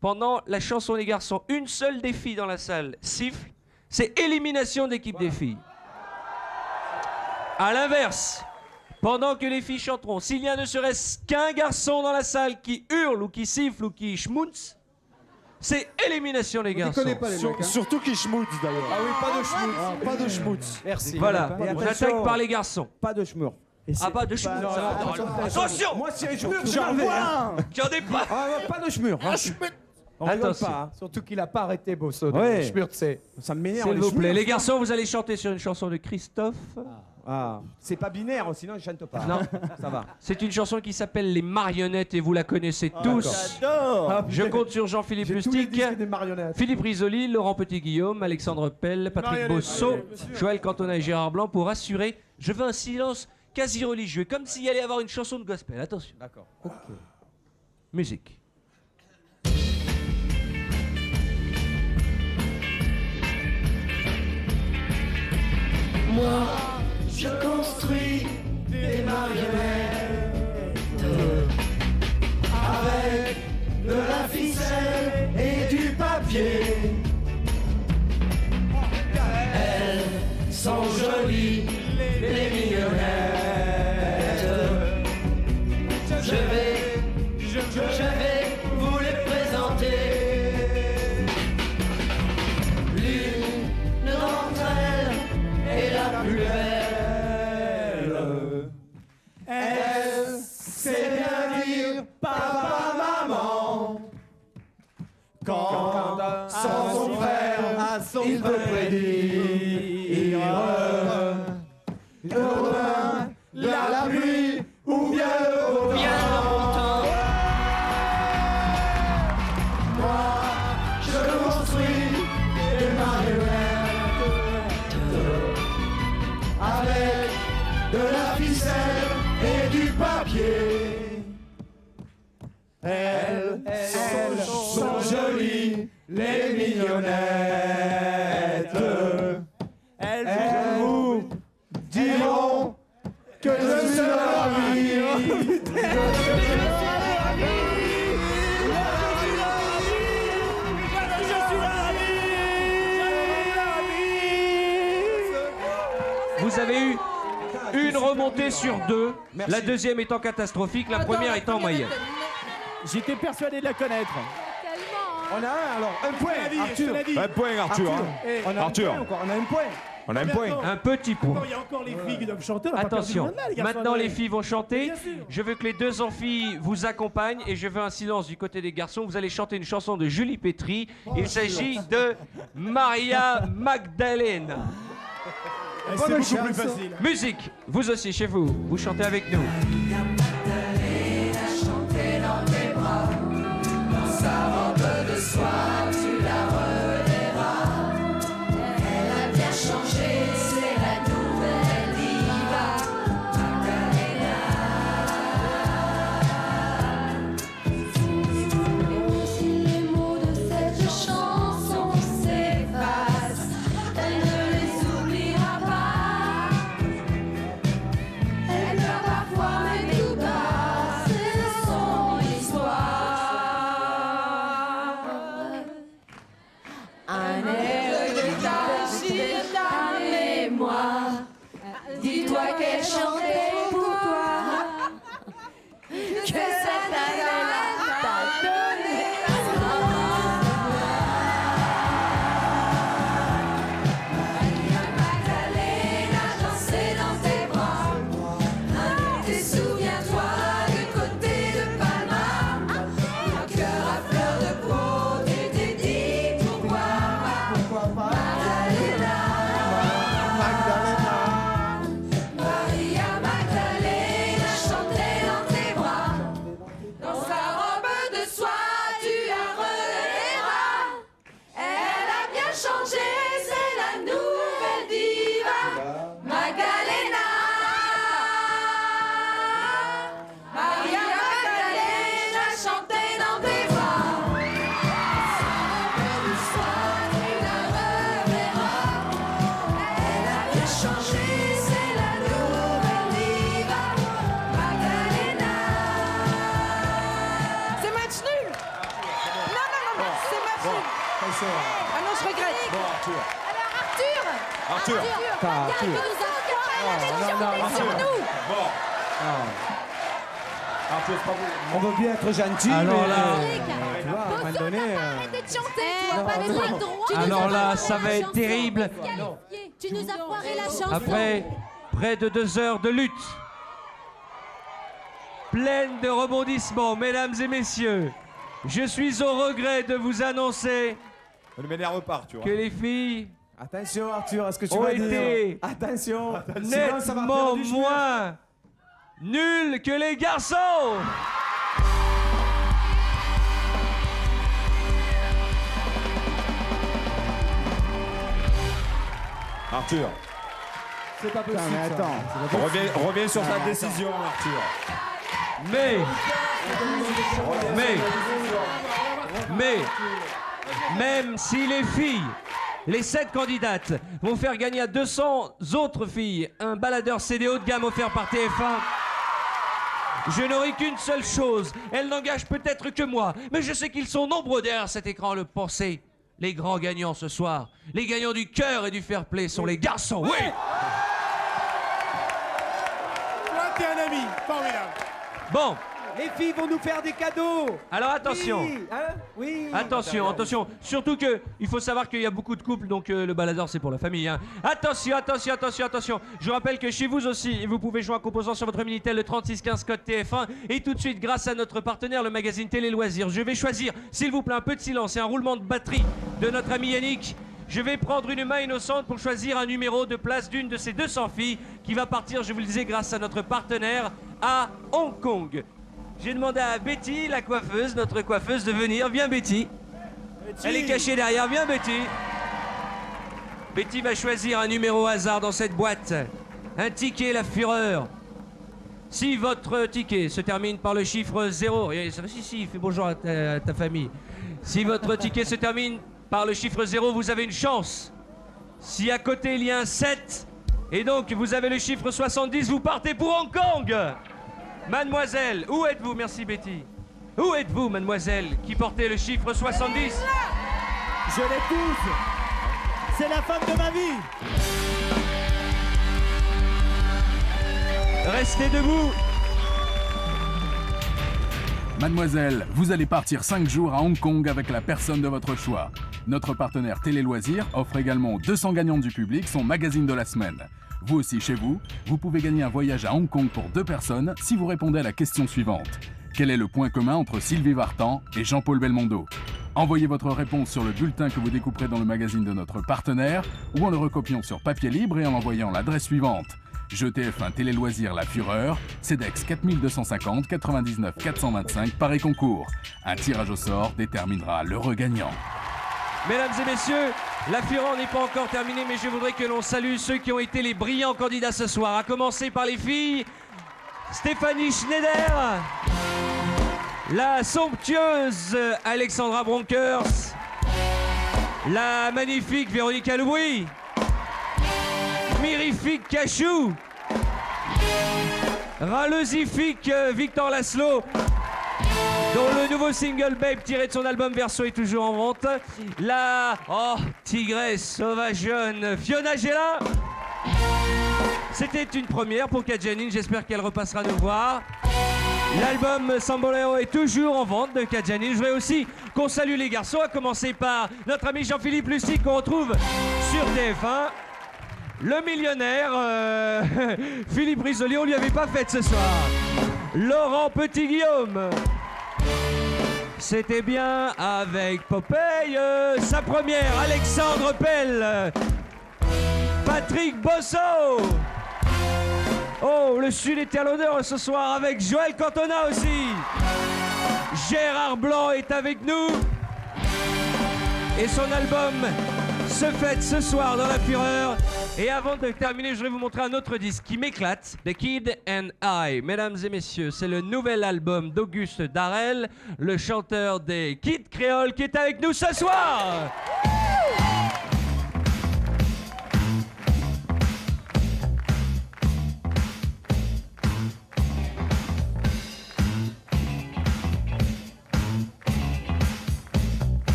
pendant la chanson des garçons, une seule des filles dans la salle siffle, c'est élimination d'équipe des filles. À l'inverse, pendant que les filles chanteront, s'il y a ne serait-ce qu'un garçon dans la salle qui hurle ou qui siffle ou qui schmounz, c'est élimination les garçons. Surtout qui schmoutz d'ailleurs. Ah oui, pas de schmoutz. Pas de schmoutz. Merci. Voilà, on attaque par les garçons. Pas de schmur. Ah, pas de schmoutz. Attention. Moi, si je schmur, J'en vois un. J'en ai pas. Pas de schmur. On rigole Attention. pas. Hein. Surtout qu'il a pas arrêté Bosso. Ouais. Schmurtz, ça m'énerve. S'il les vous plaît, schmurs. les garçons, vous allez chanter sur une chanson de Christophe. Ah, c'est pas binaire, sinon je chante pas. Non, ça va. C'est une chanson qui s'appelle Les Marionnettes et vous la connaissez tous. J'adore. Je compte sur Jean-Philippe J'ai tous les Lustig, disques des marionnettes. Philippe Risoli, Laurent Petit-Guillaume, Alexandre Pell, Patrick Bosso, Joël Cantona et Gérard Blanc pour assurer. Je veux un silence quasi religieux, comme s'il y allait avoir une chanson de gospel. Attention. D'accord. Ok. Musique. Moi, je construis des marionnettes avec de la ficelle et du papier. Elles sont jolies, les mignonnettes. Je vais vous les présenter. L'une d'entre elles est la plus belle. Elle sait bien dire papa, maman. Quand sans son frère, il peut prédire demain, la pluie ou bien le beau temps. Moi, je construis des marionnettes avec de la ficelle et du papier. Elles sont jolies, les mignonnettes. Elles vous diront que je suis leur ami. Vous avez eu une remontée sur deux, la deuxième étant catastrophique, la première étant moyenne. J'étais persuadé de la connaître. On a un alors, un point, Arthur. Un point, Arthur. On a Arthur. un point encore, on a un point. On a un point. Un petit point. Il y a encore les filles qui doivent chanter. on a pas Attention, perdu le mandat, les garçons. maintenant les filles vont chanter. Bien sûr. Je veux que les deux amphis vous accompagnent et je veux un silence du côté des garçons. Vous allez chanter une chanson de Julie Pétry. Il s'agit de Maria Magdalena. C'est beaucoup plus facile. Musique, vous aussi chez vous, vous chantez avec nous. Elle a chanté dans tes bras, dans sa robe de soie, tu la reverras. Elle a bien changé, c'est la nouvelle diva, Magdalena. Si les mots de cette chanson s'effacent, elle ne les oubliera pas. Elle pleure parfois, mais tout bas, c'est son histoire. Un air de guitare sur ta mémoire. Dis-toi qu'elle chantait pour toi. Que cette année-là t'a donné la gloire. Ah non, je regrette. Bon, Arthur. Arthur. Arthur. Tu nous as foiré sur nous. Bon. Arthur, c'est pas vous. On veut bien être gentil, Alors mais... là- tu vois, à un moment donné... Arrêtez de chanter, toi, pas le droit. Alors là, ça va être terrible. Tu nous as foiré la chanson. Après près de 2 heures de lutte, pleine de rebondissements, mesdames et messieurs, je suis au regret de vous annoncer Ne m'énerve pas, Arthur. que les filles Attention, Arthur, est-ce que tu ont vas été dire... Attention, sinon ça va nettement faire du chemin. moins nuls que les garçons. Arthur, C'est pas possible. Putain, mais ça. attends. reviens sur ta décision, Arthur. Mais, même si les filles, les 7 candidates, vont faire gagner à 200 autres filles un baladeur CD haut de gamme offert par TF1, je n'aurai qu'une seule chose. Elle n'engage peut-être que moi, mais je sais qu'ils sont nombreux derrière cet écran à le penser. Les grands gagnants ce soir, les gagnants du cœur et du fair play sont les garçons. Oui! Toi, t'es un ami. Formidable. Bon, Les filles vont nous faire des cadeaux. alors attention. Oui, hein? Oui. Attention, attention. Surtout que il faut savoir qu'il y a beaucoup de couples, donc le baladeur c'est pour la famille. Hein. Attention, attention, attention, attention. Je vous rappelle que chez vous aussi, vous pouvez jouer en composant sur votre Minitel le 3615 code TF1. Et tout de suite, grâce à notre partenaire, le magazine Télé Loisirs, je vais choisir, s'il vous plaît, un peu de silence et un roulement de batterie de notre ami Yannick. Je vais prendre une main innocente pour choisir un numéro de place d'une de ces 200 filles qui va partir, je vous le disais, grâce à notre partenaire à Hong Kong. J'ai demandé à Betty, la coiffeuse, notre coiffeuse, de venir. Viens, Betty. Elle est cachée derrière. Viens, Betty. Betty va choisir un numéro au hasard dans cette boîte. Un ticket, la fureur. Si votre ticket se termine par le chiffre 0... Si, fais bonjour à ta famille. Si votre ticket se termine par le chiffre 0, vous avez une chance. Si à côté, il y a un 7, et donc vous avez le chiffre 70, vous partez pour Hong Kong. Mademoiselle, où êtes-vous? Merci Betty. Où êtes-vous, mademoiselle, qui portait le chiffre 70? Je l'épouse. C'est la femme de ma vie. Restez debout. Mademoiselle, vous allez partir 5 jours à Hong Kong avec la personne de votre choix. Notre partenaire Télé Loisirs offre également aux 200 gagnantes du public son magazine de la semaine. Vous aussi, chez vous, vous pouvez gagner un voyage à Hong Kong pour 2 personnes si vous répondez à la question suivante. Quel est le point commun entre Sylvie Vartan et Jean-Paul Belmondo? Envoyez votre réponse sur le bulletin que vous découperez dans le magazine de notre partenaire ou en le recopiant sur papier libre et en envoyant l'adresse suivante. Jeux TF1 Télé Loisirs La Fureur, CEDEX 4250 99 425 Paris Concours. Un tirage au sort déterminera l'heureux gagnant. Mesdames et messieurs, la fureur n'est pas encore terminée, mais je voudrais que l'on salue ceux qui ont été les brillants candidats ce soir. À commencer par les filles, Stéphanie Schneider, la somptueuse Alexandra Bronkers, la magnifique Véronica Loubry, mirifique Cachou, râleusifique Victor Laszlo, dont le nouveau single Babe tiré de son album Verso est toujours en vente. La tigresse sauvageonne Fiona Gela. C'était une première pour Kadjanine, j'espère qu'elle repassera nous voir. L'album Sambolero est toujours en vente de Kadjanine. Je voudrais aussi qu'on salue les garçons, à commencer par notre ami Jean-Philippe Lucie qu'on retrouve sur TF1. Le millionnaire Philippe Risoli, on lui avait pas fait ce soir. Laurent Petit-Guillaume. C'était bien avec Popeye. Sa première, Alexandre Pell. Patrick Bosso. Oh, le Sud était à l'honneur ce soir avec Joël Cantona aussi. Gérard Blanc est avec nous. Et son album se fête ce soir dans la fureur. Et avant de terminer, je voudrais vous montrer un autre disque qui m'éclate, The Kid and I. Mesdames et messieurs, c'est le nouvel album d'Auguste Darel, le chanteur des Kids Créoles, qui est avec nous ce soir.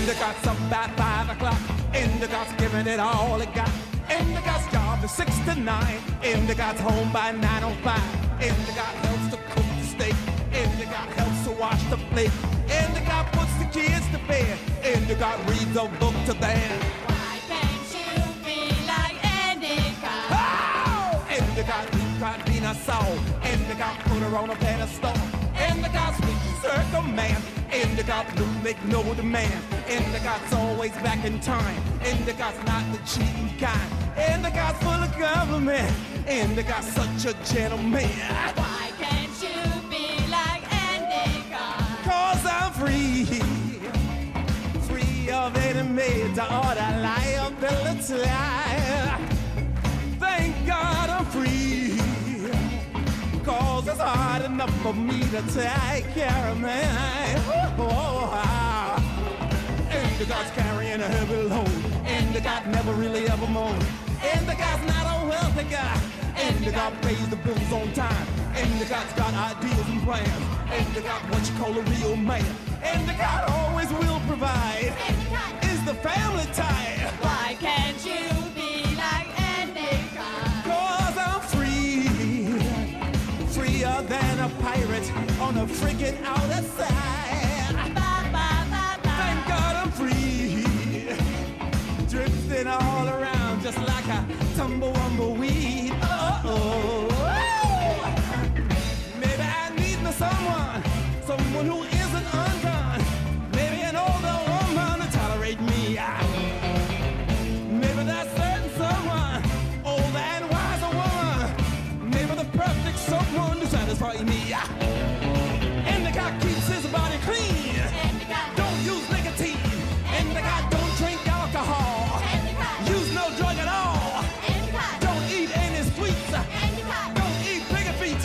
Endicott's up by 5 o'clock. Endicott's giving it all it got. Endicott's job is 6 to 9. Endicott's home by 9:05. Endicott helps to cook the steak. Endicott helps to wash the plate. Endicott puts the kids to bed. Endicott reads a book to them. Why can't you be like Endicott? Oh! Endicott peanut salt. Endicott put her on a pedestal. Endicott's sweet circle man. Endicott blue make no demand. Endicott's always back in time. Endicott's not the cheating kind. Endicott's full of government. Endicott's such a gentleman. Why can't you be like Endicott? 'Cause I'm free. Free of enemy to order liability. Thank God I'm free. 'Cause it's hard enough for me to take care of me. Oh, Endicott's carrying a heavy load. Endicott never really ever moaned. Endicott's not a wealthy guy. Endicott pays the bills on time. Endicott's got ideas and plans. Endicott what you call a real man. Endicott always will provide. Endicott is the family tie. Why can't you be like Endicott? 'Cause I'm free. Freer than a pirate on a frigate outer side. Thank God I'm free. Drifting all around just like a tumble-wumble-weed. Oh, maybe I need me someone who isn't undone. Maybe an older woman to tolerate me. Maybe that certain someone, older and wiser woman. Maybe the perfect someone to satisfy me. Endicott keeps his body clean. Endicott don't use nicotine. Endicott don't drink alcohol. Endicott use no drug at all. Endicott don't eat any sweets. Endicott don't eat piggy feet.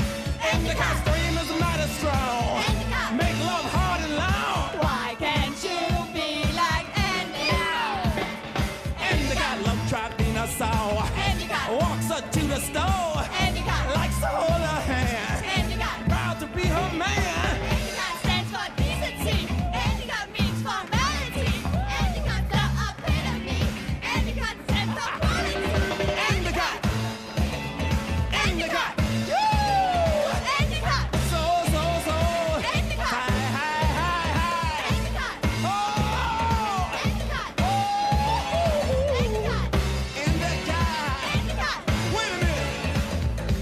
Endicott's dream is mighty strong. Endicott make love hard and loud. Why can't you be like Endicott? Endicott love Trifina sour. Endicott walks her to the store. Endicott likes to hold her hand. Endicott proud to be her man. Endicott stands for decency. Endicott means formality. Endicott's the epitome. Endicott stands for quality. Endicott. Endicott. Endicott. So. Endicott. Hi. Endicott. Oh. Endicott. Endicott. Endicott. Wait a minute.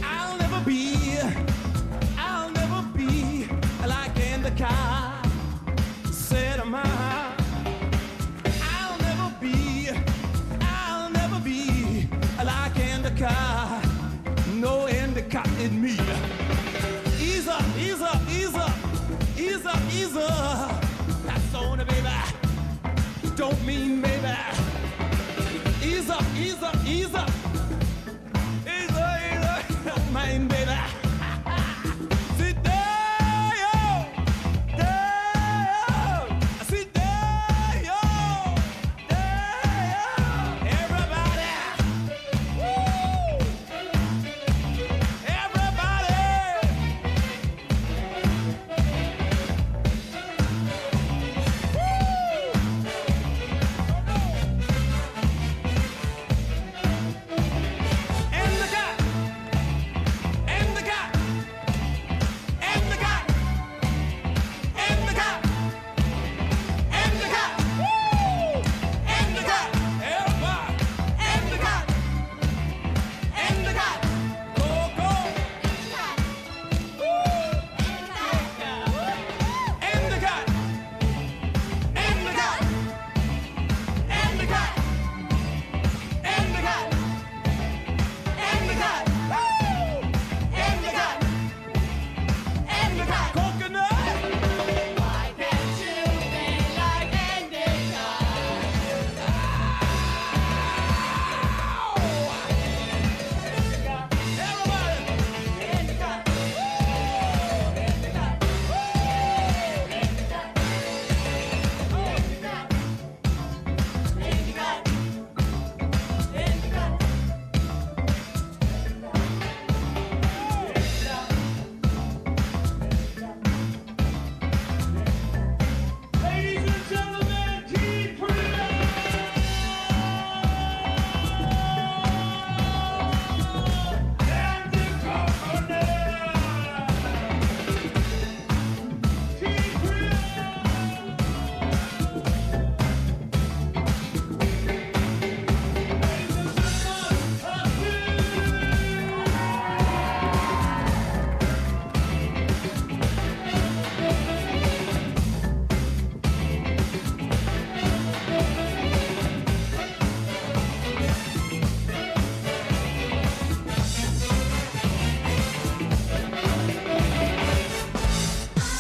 I'll never be like Endicott. Said I'm I'll never be like Endicott. No Endicott in me. Ease up. That's on it, baby. Don't mean baby. Ease up. Mind, baby. Sit down. Sit down. Everybody. Woo. Everybody.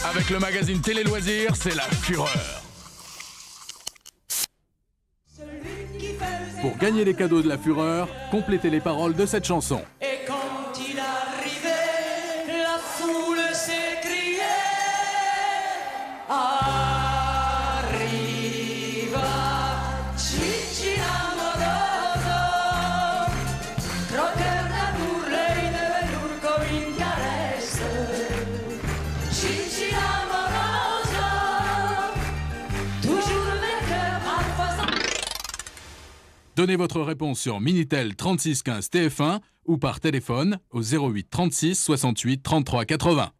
Avec le magazine Télé Loisirs, c'est la fureur. Pour gagner les cadeaux de la fureur, complétez les paroles de cette chanson. Et quand il arrivait, la foule s'écriait Arriva Cicci amoroso, trocker d'amour, l'œil de velours comme une caresse. Cicci amoroso, toujours vainqueur, parfois sans... Donnez votre réponse sur Minitel 3615 TF1 ou par téléphone au 08 36 68 33 80.